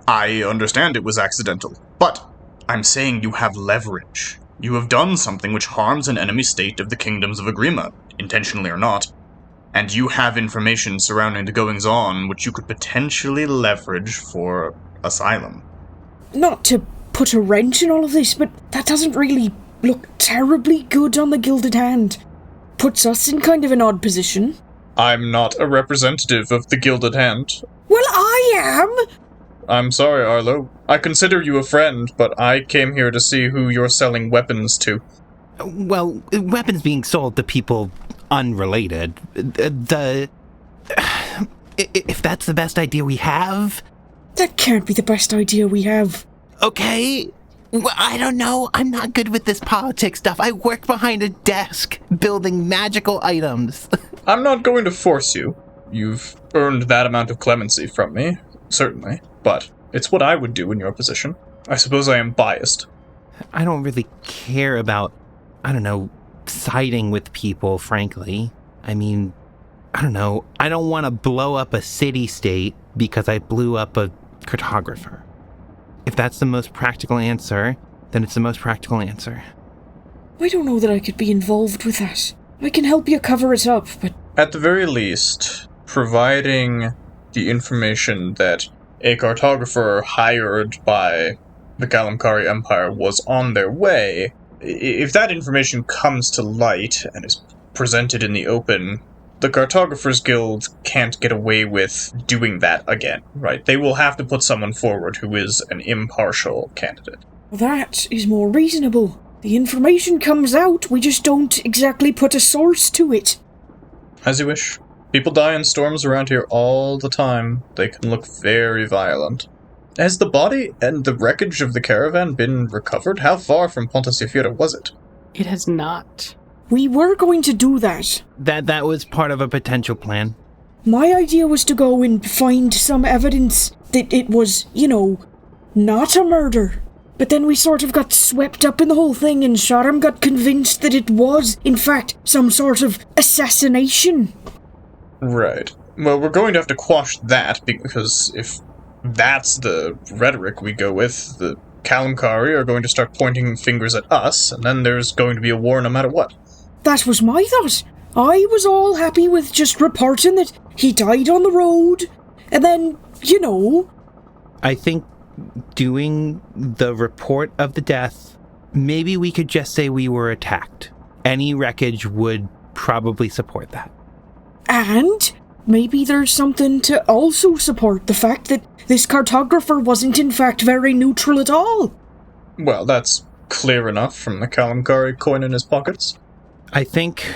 I understand it was accidental, but I'm saying you have leverage. You have done something which harms an enemy state of the kingdoms of Agrima, intentionally or not, and you have information surrounding the goings-on which you could potentially leverage for asylum. Not to put a wrench in all of this, but that doesn't really look terribly good on the Gilded Hand. Puts us in kind of an odd position. I'm not a representative of the Gilded Hand. Well, I am! I'm sorry, Arlo. I consider you a friend, but I came here to see who you're selling weapons to. Well, weapons being sold to people unrelated. If that's the best idea we have... That can't be the best idea we have. Okay. Well, I don't know. I'm not good with this politics stuff. I work behind a desk building magical items. I'm not going to force you. You've earned that amount of clemency from me, certainly. But it's what I would do in your position. I suppose I am biased. I don't really care about, I don't know, siding with people, frankly. I mean, I don't know. I don't want to blow up a city-state because I blew up a cartographer. If that's the most practical answer, then it's the most practical answer. I don't know that I could be involved with that. I can help you cover it up, but... At the very least, providing the information that a cartographer hired by the Calamkari Empire was on their way, if that information comes to light and is presented in the open, the Cartographers Guild can't get away with doing that again, right? They will have to put someone forward who is an impartial candidate. That is more reasonable. The information comes out, we just don't exactly put a source to it. As you wish. People die in storms around here all the time. They can look very violent. Has the body and the wreckage of the caravan been recovered? How far from Pontus Yfira was it? It has not. We were going to do that. That was part of a potential plan. My idea was to go and find some evidence that it was, not a murder. But then we sort of got swept up in the whole thing, and Sharam got convinced that it was, in fact, some sort of assassination. Right. Well, we're going to have to quash that, because if that's the rhetoric we go with, the Calamkari are going to start pointing fingers at us, and then there's going to be a war no matter what. That was my thought. I was all happy with just reporting that he died on the road, and then, I think doing the report of the death, maybe we could just say we were attacked. Any wreckage would probably support that. And maybe there's something to also support the fact that this cartographer wasn't in fact very neutral at all. Well, that's clear enough from the Calamgari coin in his pockets. I think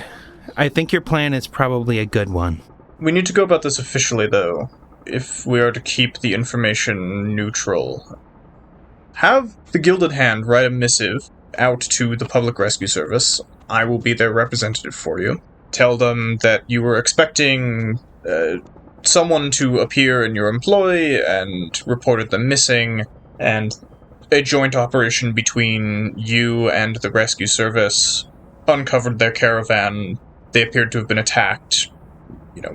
your plan is probably a good one. We need to go about this officially, though, if we are to keep the information neutral. Have the Gilded Hand write a missive out to the Public Rescue Service. I will be their representative for you. Tell them that you were expecting someone to appear in your employ and reported them missing, and a joint operation between you and the rescue service uncovered their caravan. They appeared to have been attacked,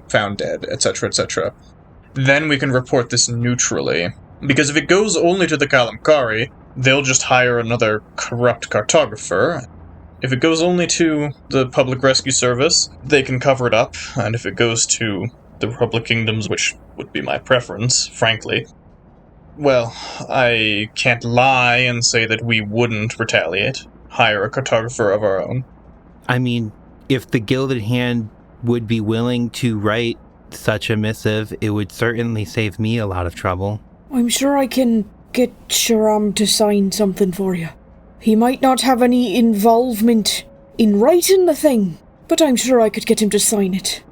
found dead, etc., etc. Then we can report this neutrally. Because if it goes only to the Calamgari, they'll just hire another corrupt cartographer. If it goes only to the Public Rescue Service, they can cover it up. And if it goes to the Republic Kingdoms, which would be my preference, frankly, well, I can't lie and say that we wouldn't retaliate. Hire a cartographer of our own. I mean, if the Gilded Hand would be willing to write such a missive, it would certainly save me a lot of trouble. I'm sure I can get Sharam to sign something for you. He might not have any involvement in writing the thing, but I'm sure I could get him to sign it.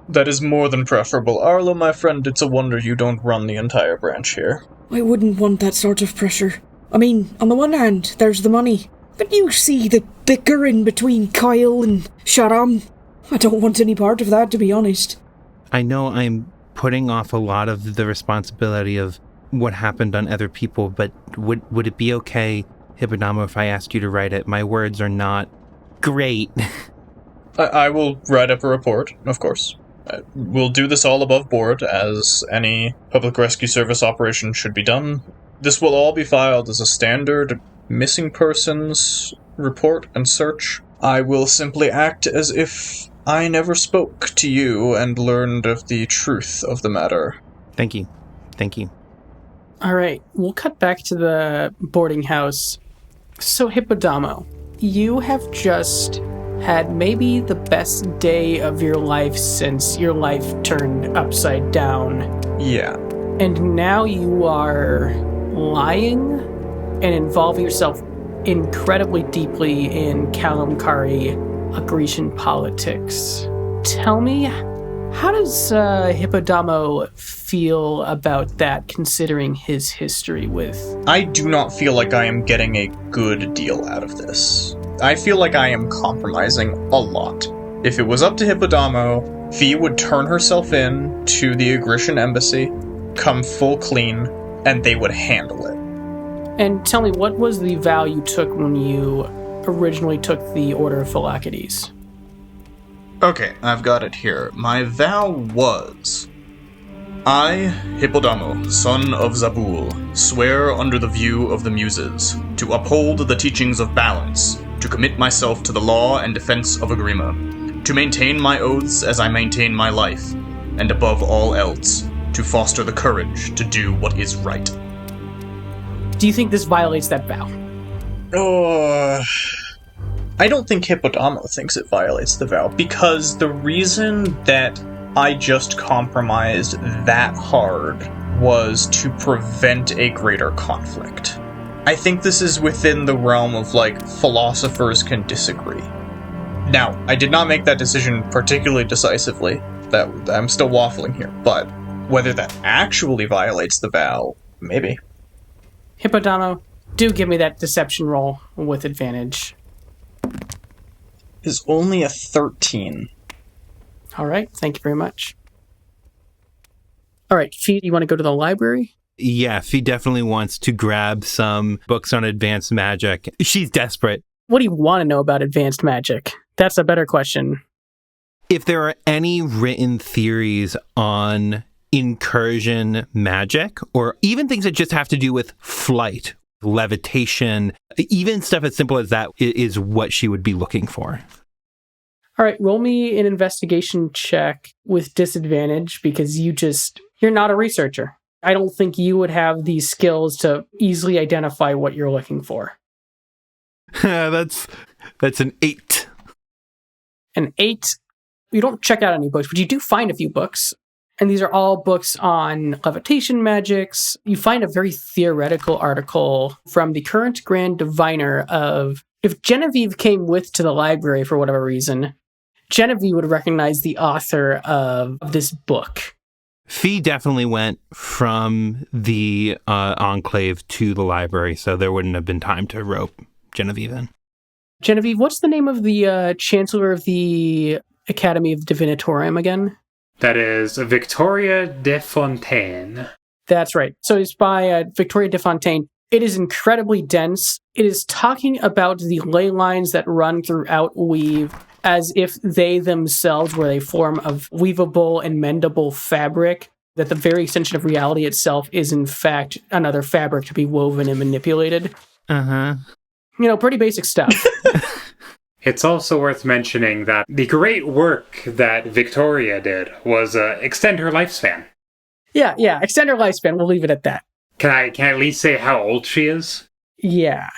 That is more than preferable. Arlo, my friend, it's a wonder you don't run the entire branch here. I wouldn't want that sort of pressure. I mean, on the one hand, there's the money, but you see the bickering between Kyle and Sharam. I don't want any part of that, to be honest. I know I'm putting off a lot of the responsibility of what happened on other people, but would it be okay, Hippodamo, if I asked you to write it? My words are not great. I will write up a report, of course. We'll do this all above board, as any Public Rescue Service operation should be done. This will all be filed as a standard missing persons report and search. I will simply act as if I never spoke to you and learned of the truth of the matter. Thank you. Thank you. All right, we'll cut back to the boarding house. So, Hippodamo, you have just had maybe the best day of your life since your life turned upside down. Yeah. And now you are lying and involving yourself incredibly deeply in Calamgari Grecian politics. Tell me, how does Hippodamo feel about that, considering his history with... I do not feel like I am getting a good deal out of this. I feel like I am compromising a lot. If it was up to Hippodamo, Phee would turn herself in to the Grecian embassy, come full clean, and they would handle it. And tell me, what was the vow you took when you originally took the Order of Phylacteries? Okay, I've got it here. My vow was... I, Hippodamo, son of Zabul, swear under the view of the Muses, to uphold the teachings of balance, to commit myself to the law and defense of Agrima, to maintain my oaths as I maintain my life, and above all else, to foster the courage to do what is right. Do you think this violates that vow? I don't think Hippodamo thinks it violates the vow, because the reason that I just compromised that hard was to prevent a greater conflict. I think this is within the realm of, philosophers can disagree. Now, I did not make that decision particularly decisively. I'm still waffling here, but whether that actually violates the vow, maybe. Hippodamo, do give me that deception roll with advantage. Is only a 13. All right, thank you very much. All right, Phee, you want to go to the library? Yeah, Phee definitely wants to grab some books on advanced magic. She's desperate. What do you want to know about advanced magic? That's a better question. If there are any written theories on incursion magic, or even things that just have to do with flight, levitation, even stuff as simple as that is what she would be looking for. All right, roll me an investigation check with disadvantage because you're not a researcher. I don't think you would have these skills to easily identify what you're looking for. That's an 8. An 8, you don't check out any books, but you do find a few books. And these are all books on levitation magics. You find a very theoretical article from the current Grand Diviner of, if Genevieve came to the library for whatever reason, Genevieve would recognize the author of this book. Phee definitely went from the Enclave to the library, so there wouldn't have been time to rope Genevieve in. Genevieve, what's the name of the Chancellor of the Academy of Divinatorium again? That is Victoria de Fontaine. That's right. So it's by Victoria de Fontaine. It is incredibly dense. It is talking about the ley lines that run throughout weave as if they themselves were a form of weavable and mendable fabric, that the very extension of reality itself is in fact another fabric to be woven and manipulated. Uh-huh. Pretty basic stuff. It's also worth mentioning that the great work that Victoria did was extend her lifespan. Yeah, extend her lifespan. We'll leave it at that. Can I at least say how old she is? Yeah.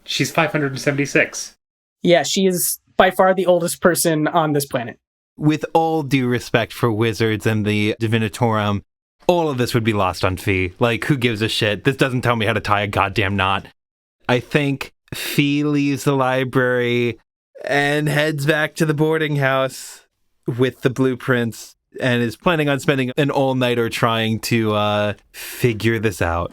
She's 576. Yeah, she is by far the oldest person on this planet. With all due respect for wizards and the Divinatorium, all of this would be lost on Phee. Like, who gives a shit? This doesn't tell me how to tie a goddamn knot. I think Phee leaves the library and heads back to the boarding house with the blueprints and is planning on spending an all-nighter trying to figure this out.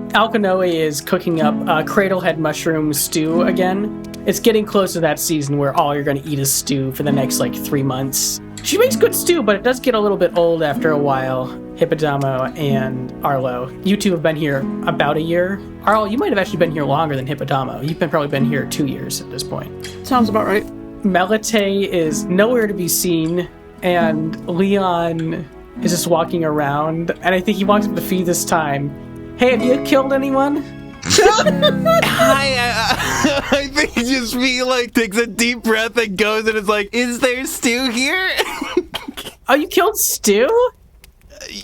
Alkanoe is cooking up cradlehead mushroom stew again. It's getting close to that season where all you're going to eat is stew for the next 3 months. She makes good stew, but it does get a little bit old after a while. Hippodamo and Arlo, you two have been here about a year. Arlo, you might have actually been here longer than Hippodamo. You've probably been here 2 years at this point. Sounds about right. Melite is nowhere to be seen, and Leon is just walking around, and I think he walks up to Phee this time. Hey, have you killed anyone? I think just Phee takes a deep breath and goes and is like, is there stew here? Oh, you killed Stu?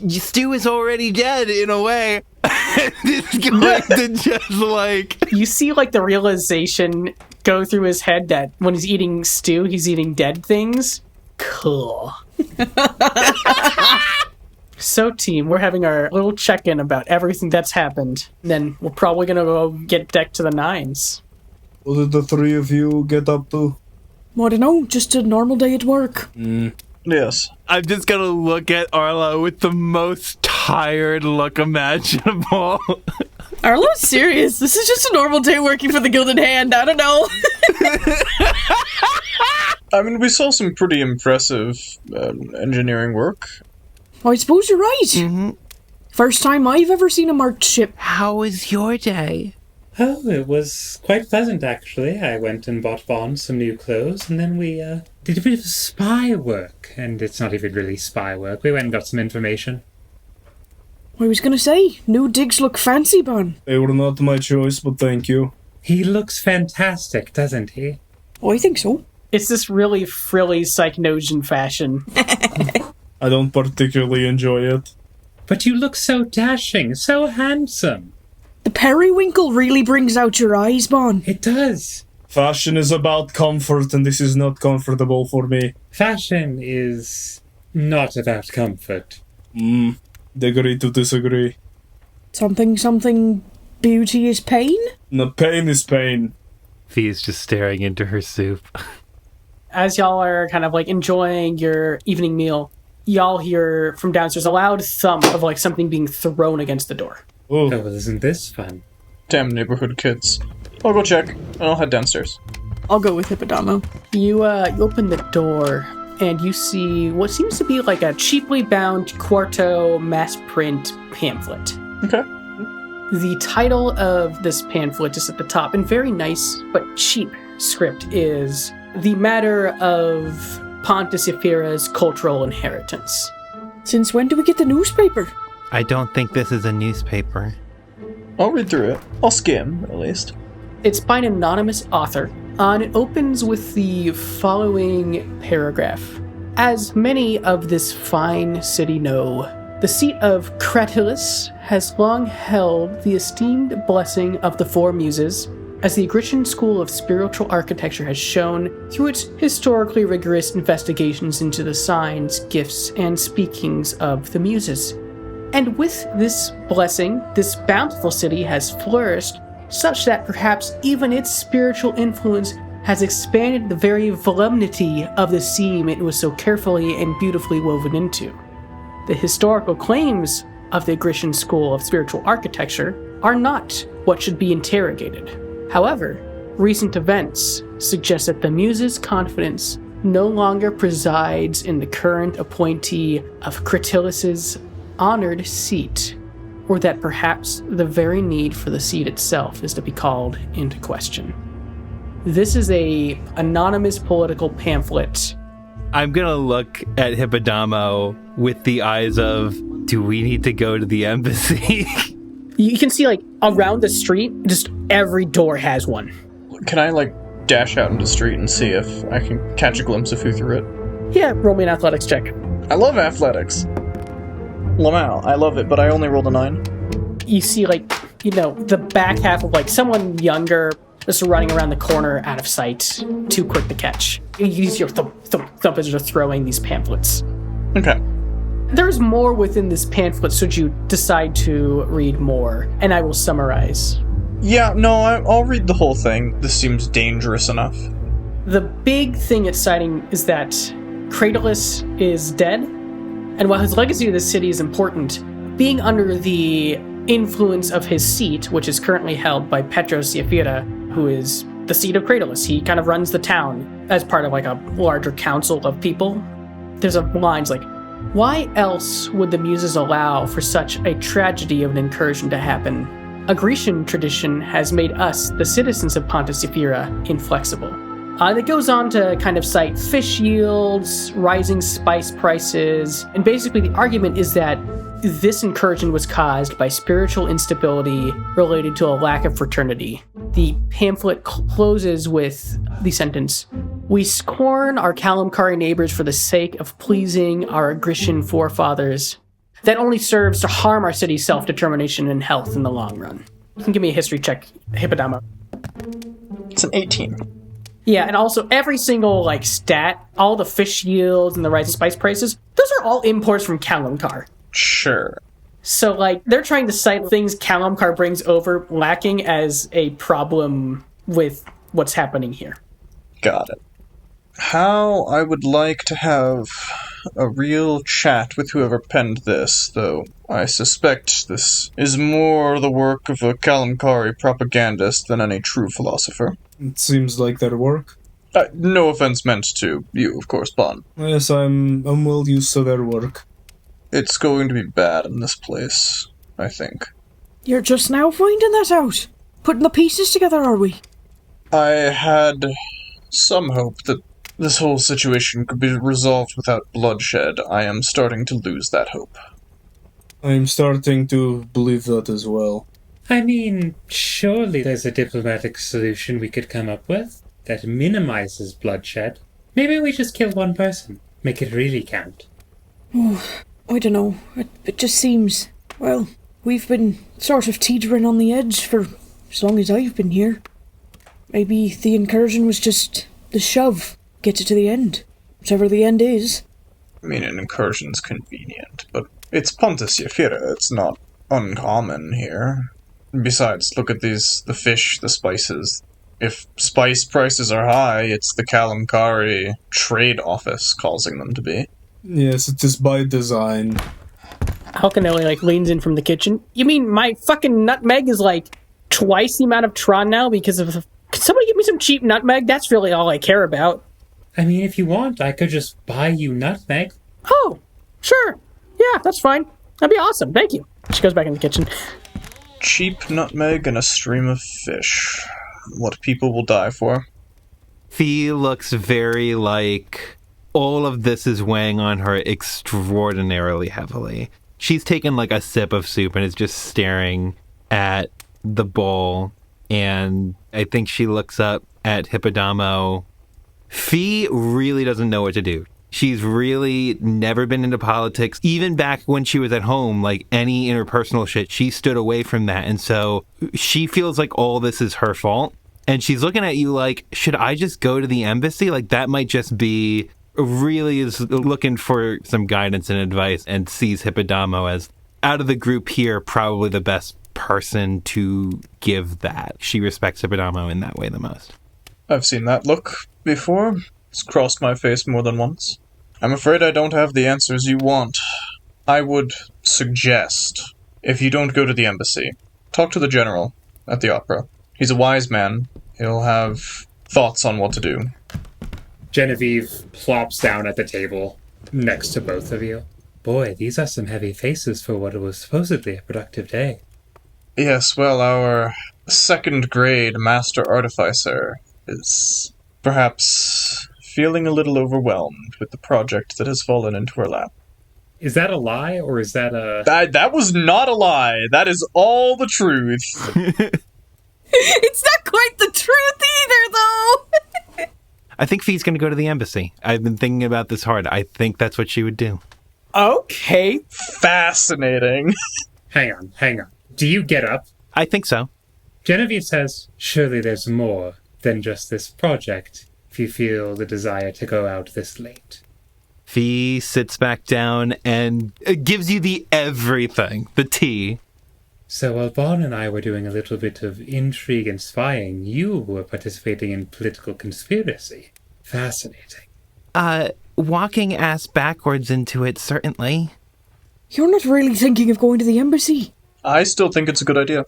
Stu is already dead in a way. It's going to just You see the realization go through his head that when he's eating stew, he's eating dead things. Cool. So, team, we're having our little check-in about everything that's happened. Then we're probably going to go get decked to the nines. What did the three of you get up to? I don't know, just a normal day at work. Yes. I'm just going to look at Arlo with the most tired look imaginable. Arlo's serious. This is just a normal day working for the Gilded Hand. I don't know. I mean, we saw some pretty impressive engineering work. I suppose you're right. Mm-hmm. First time I've ever seen a marked ship. How was your day? Oh, it was quite pleasant, actually. I went and bought Bond some new clothes, and then we did a bit of spy work. And it's not even really spy work. We went and got some information. I was gonna say, new digs look fancy, Bon. They were not my choice, but thank you. He looks fantastic, doesn't he? Oh, I think so. It's this really frilly Psychnosian fashion. I don't particularly enjoy it. But you look so dashing, so handsome. The periwinkle really brings out your eyes, Bon. It does. Fashion is about comfort, and this is not comfortable for me. Fashion is not about comfort. Agree to disagree. Something, beauty is pain? No, pain is pain. Fee's just staring into her soup. As y'all are kind of enjoying your evening meal, y'all hear from downstairs a loud thump of something being thrown against the door. Oh, Oh, isn't this fun? Damn neighborhood kids. I'll go check, and I'll head downstairs. I'll go with Hippodamo. You open the door, and you see what seems to be a cheaply bound quarto mass print pamphlet. Okay. The title of this pamphlet is at the top, in very nice but cheap script, is The Matter of Pontus Ephira's Cultural Inheritance. Since when do we get the newspaper? I don't think this is a newspaper. I'll read through it. I'll skim, at least. It's by an anonymous author, and it opens with the following paragraph. As many of this fine city know, The seat of Cratylus has long held the esteemed blessing of the Four Muses, as the Grecian School of Spiritual Architecture has shown through its historically rigorous investigations into the signs, gifts, and speakings of the Muses. And with this blessing, this bountiful city has flourished such that perhaps even its spiritual influence has expanded the very volumnity of the seam it was so carefully and beautifully woven into. The historical claims of the Grecian School of Spiritual Architecture are not what should be interrogated. However, recent events suggest that the Muses' confidence no longer presides in the current appointee of Cratylus' honored seat, or that perhaps the very need for the seat itself is to be called into question. This is a anonymous political pamphlet. I'm gonna look at Hippodamo with the eyes of, do we need to go to the embassy? You can see, like, around the street, just every door has one. Can I, dash out into the street and see if I can catch a glimpse of who threw it? Yeah, roll me an athletics check. I love athletics. Lamau, I love it, but I only rolled a 9. You see, the back half of, someone younger just running around the corner out of sight, too quick to catch. You use your thump as you're throwing these pamphlets. Okay. There's more within this pamphlet should you decide to read more, and I will summarize. Yeah, no, I'll read the whole thing. This seems dangerous enough. The big thing it's citing is that Cratylus is dead, and while his legacy to the city is important, being under the influence of his seat, which is currently held by Petros Ephyra, who is the seat of Cratylus. He kind of runs the town as part of a larger council of people. There's a lines why else would the Muses allow for such a tragedy of an incursion to happen? A Grecian tradition has made us, the citizens of Pontus Ephyra, inflexible. It goes on to kind of cite fish yields, rising spice prices, and basically the argument is that this incursion was caused by spiritual instability related to a lack of fraternity. The pamphlet closes with the sentence, "We scorn our Kalamkari neighbors for the sake of pleasing our Grecian forefathers. That only serves to harm our city's self-determination and health in the long run." You can give me a history check, Hippodamo. It's an 18. Yeah, and also every single, stat, all the fish yields and the rising spice prices, those are all imports from Kalamkar. Sure. So, they're trying to cite things Kalamkar brings over lacking as a problem with what's happening here. Got it. How I would like to have a real chat with whoever penned this, though I suspect this is more the work of a Kalamkari propagandist than any true philosopher. It seems like their work. No offense meant to you, of course, Bon. Yes, I'm well used to their work. It's going to be bad in this place, I think. You're just now finding that out? Putting the pieces together, are we? I had some hope that this whole situation could be resolved without bloodshed. I am starting to lose that hope. I'm starting to believe that as well. I mean, surely there's a diplomatic solution we could come up with that minimizes bloodshed. Maybe we just kill one person. Make it really count. Oh, I don't know. It just seems... Well, we've been sort of teetering on the edge for as long as I've been here. Maybe the incursion was just the shove. Get it to the end. Whatever the end is. I mean, an incursion's convenient, but it's Pontus Ephyra. It's not uncommon here. Besides, look at the fish, the spices. If spice prices are high, it's the Kalamkari trade office causing them to be. Yes, it is by design. Halkanelli leans in from the kitchen. You mean my fucking nutmeg is twice the amount of Tron now because of the... Can somebody give me some cheap nutmeg? That's really all I care about. I mean, if you want, I could just buy you nutmeg. Oh, sure. Yeah, that's fine. That'd be awesome. Thank you. She goes back in the kitchen. Cheap nutmeg and a stream of fish. What people will die for. Phee looks very all of this is weighing on her extraordinarily heavily. She's taken a sip of soup and is just staring at the bowl. And I think she looks up at Hippodamo. Phee really doesn't know what to do. She's really never been into politics. Even back when she was at home, like any interpersonal shit, she stood away from that. And so she feels like all this is her fault. And she's looking at you like, should I just go to the embassy? Like that might just be, really is looking for some guidance and advice, and sees Hippodamo as, out of the group here, probably the best person to give that. She respects Hippodamo in that way the most. I've seen that look before. It's crossed my face more than once. I'm afraid I don't have the answers you want. I would suggest, if you don't go to the embassy, talk to the general at the opera. He's a wise man. He'll have thoughts on what to do. Genevieve plops down at the table next to both of you. Boy, these are some heavy faces for what was supposedly a productive day. Yes, well, our second-grade master artificer is perhaps feeling a little overwhelmed with the project that has fallen into her lap. Is that a lie, or is that a... That was not a lie. That is all the truth. It's not quite the truth either, though! I think Fee's going to go to the embassy. I've been thinking about this hard. I think that's what she would do. Okay. Fascinating. Hang on. Do you get up? I think so. Genevieve says, surely there's more than just this project if you feel the desire to go out this late. Phee sits back down and gives you the everything, the tea. So while Bon and I were doing a little bit of intrigue and spying, you were participating in political conspiracy. Fascinating. Walking ass backwards into it, certainly. You're not really thinking of going to the embassy. I still think it's a good idea.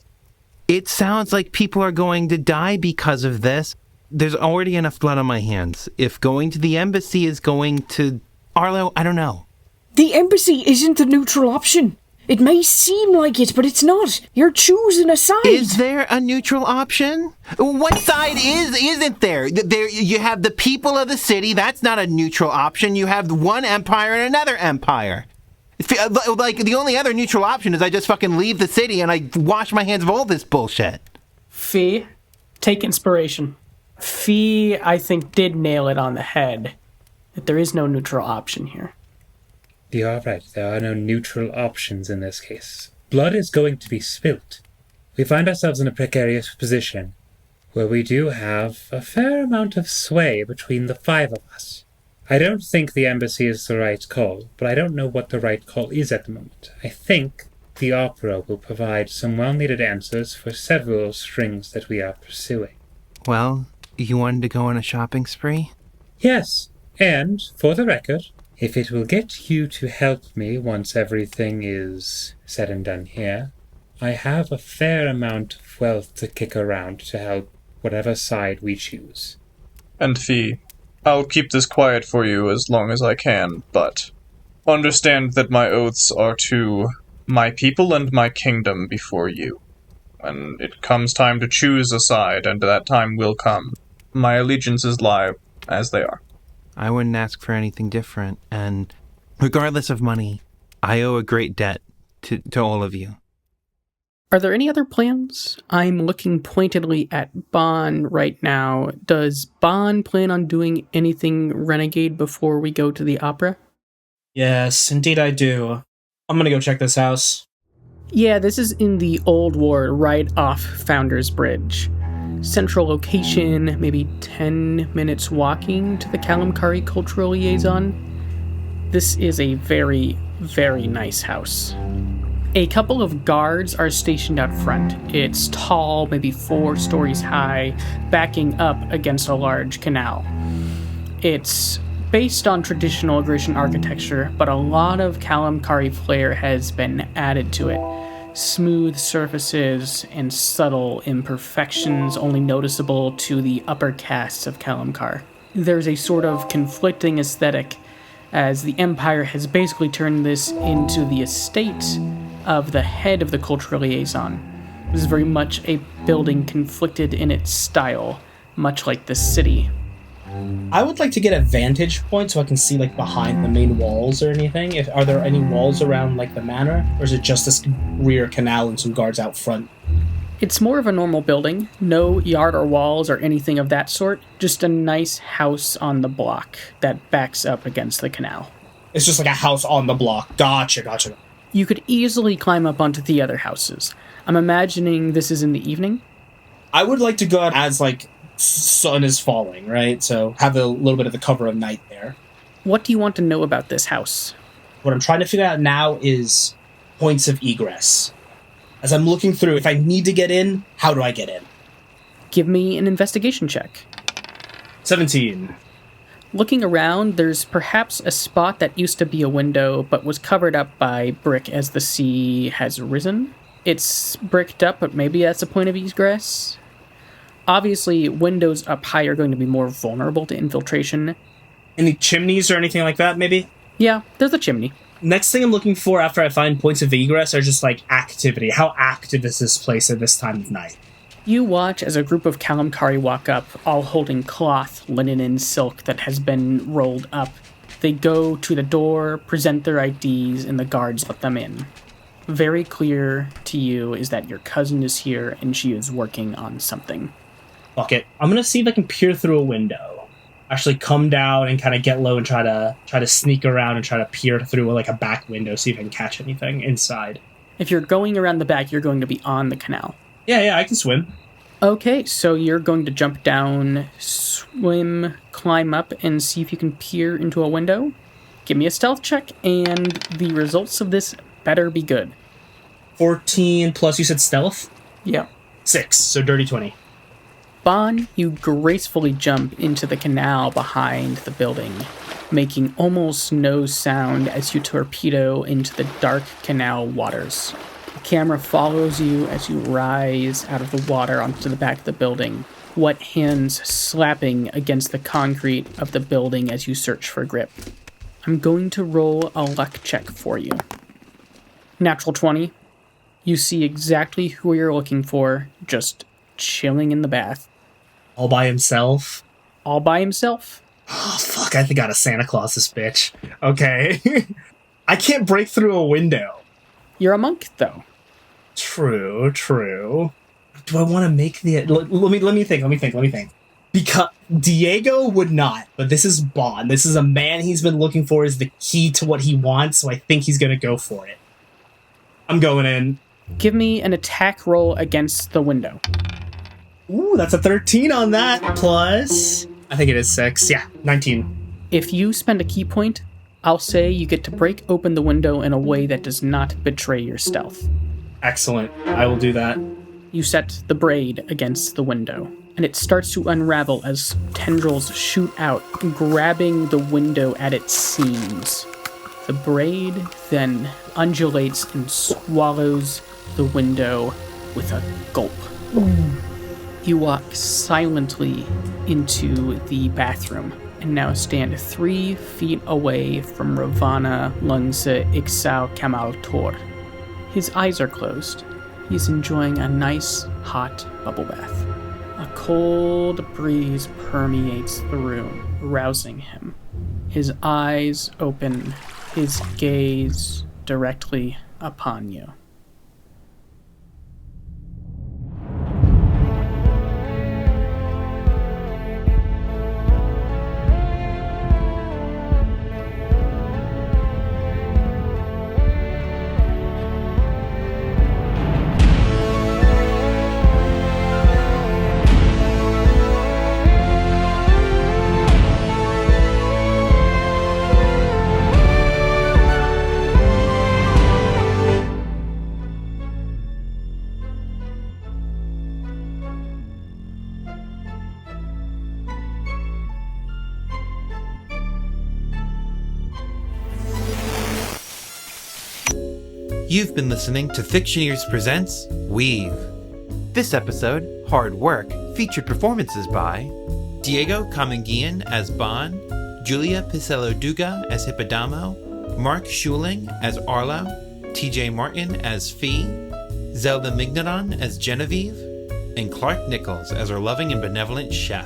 It sounds like people are going to die because of this. There's already enough blood on my hands. If going to the embassy is going to... Arlo, I don't know. The embassy isn't the neutral option. It may seem like it, but it's not. You're choosing a side. Is there a neutral option? What side isn't there? There you have the people of the city. That's not a neutral option. You have one empire and another empire. Like, the only other neutral option is I just fucking leave the city and I wash my hands of all this bullshit. Phee, take inspiration. Phee, I think, did nail it on the head. That there is no neutral option here. You are right. There are no neutral options in this case. Blood is going to be spilt. We find ourselves in a precarious position where we do have a fair amount of sway between the five of us. I don't think the embassy is the right call, but I don't know what the right call is at the moment. I think the opera will provide some well-needed answers for several strings that we are pursuing. Well, you wanted to go on a shopping spree? Yes, and, for the record, if it will get you to help me once everything is said and done here, I have a fair amount of wealth to kick around to help whatever side we choose. And Phee, I'll keep this quiet for you as long as I can, but understand that my oaths are to my people and my kingdom before you. When it comes time to choose a side, and that time will come, my allegiances lie as they are. I wouldn't ask for anything different, and regardless of money, I owe a great debt to all of you. Are there any other plans? I'm looking pointedly at Bon right now. Does Bon plan on doing anything renegade before we go to the opera? Yes, indeed I do. I'm gonna go check this house. Yeah, this is in the old ward right off Founders Bridge. Central location, maybe 10 minutes walking to the Kalamkari Cultural Liaison. This is a very, very nice house. A couple of guards are stationed out front. It's tall, maybe 4 stories high, backing up against a large canal. It's based on traditional Grecian architecture, but a lot of Kalamkari flair has been added to it. Smooth surfaces and subtle imperfections only noticeable to the upper castes of Kalamkar. There's a sort of conflicting aesthetic, as the Empire has basically turned this into the estate of the head of the cultural liaison. This is very much a building conflicted in its style, much like the city. I would like to get a vantage point so I can see, like, behind the main walls or anything. Are there any walls around, like, the manor? Or is it just this rear canal and some guards out front? It's more of a normal building. No yard or walls or anything of that sort. Just a nice house on the block that backs up against the canal. It's just like a house on the block. Gotcha. You could easily climb up onto the other houses. I'm imagining this is in the evening. I would like to go out as, like, sun is falling, right? So have a little bit of the cover of night there. What do you want to know about this house? What I'm trying to figure out now is points of egress. As I'm looking through, if I need to get in, how do I get in? Give me an investigation check. 17. Looking around, there's perhaps a spot that used to be a window, but was covered up by brick as the sea has risen. It's bricked up, but maybe that's a point of egress. Obviously, windows up high are going to be more vulnerable to infiltration. Any chimneys or anything like that, maybe? Yeah, there's a chimney. Next thing I'm looking for after I find points of egress are just, like, activity. How active is this place at this time of night? You watch as a group of Calamkari walk up, all holding cloth, linen, and silk that has been rolled up. They go to the door, present their IDs, and the guards let them in. Very clear to you is that your cousin is here and she is working on something. Fuck it. I'm gonna see if I can peer through a window. Actually come down and kind of get low and try to sneak around and try to peer through, like, a back window, see if I can catch anything inside. If you're going around the back, you're going to be on the canal. Yeah, I can swim. Okay, so you're going to jump down, swim, climb up, and see if you can peer into a window. Give me a stealth check, and the results of this better be good. 14 plus, you said stealth? Yeah. 6, so dirty 20. Bon, you gracefully jump into the canal behind the building, making almost no sound as you torpedo into the dark canal waters. The camera follows you as you rise out of the water onto the back of the building, wet hands slapping against the concrete of the building as you search for grip. I'm going to roll a luck check for you. Natural 20. You see exactly who you're looking for, just chilling in the bath. All by himself? All by himself? Oh, fuck, I think I got a Santa Claus this bitch. Okay. I can't break through a window. You're a monk, though. True. Do I want to make the... Let me think. Because Diego would not, but this is Bond. This is a man he's been looking for is the key to what he wants, so I think he's going to go for it. I'm going in. Give me an attack roll against the window. Ooh, that's a 13 on that. Plus, I think it is 6. Yeah, 19. If you spend a key point, I'll say you get to break open the window in a way that does not betray your stealth. Excellent. I will do that. You set the braid against the window, and it starts to unravel as tendrils shoot out, grabbing the window at its seams. The braid then undulates and swallows the window with a gulp. You walk silently into the bathroom and now stand 3 feet away from Ravana Lungsa Ixal Kamaltor. His eyes are closed. He's enjoying a nice, hot bubble bath. A cold breeze permeates the room, rousing him. His eyes open, his gaze directly upon you. You've been listening to Fictioneers Presents Weave. This episode, Hard Work, featured performances by Diego Camanguian as Bon, Julia Pisello Duga as Hippodamo, Marq Schuling as Arlo, TJ Martin as Phee, Zelda Migneron as Genevieve, and Clark Nichols as our loving and benevolent chef.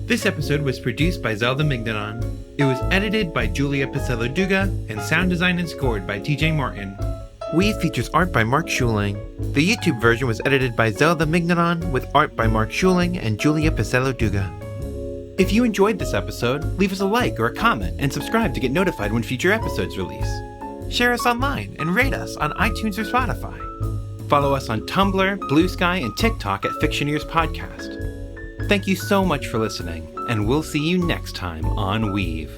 This episode was produced by Zelda Migneron. It was edited by Julia Pisello Duga and sound designed and scored by TJ Martin. Weave features art by Marq Schuling. The YouTube version was edited by Zelda Migneron with art by Marq Schuling and Julia Pisello Duga. If you enjoyed this episode, leave us a like or a comment and subscribe to get notified when future episodes release. Share us online and rate us on iTunes or Spotify. Follow us on Tumblr, Blue Sky, and TikTok at Fictioneers Podcast. Thank you so much for listening, and we'll see you next time on Weave.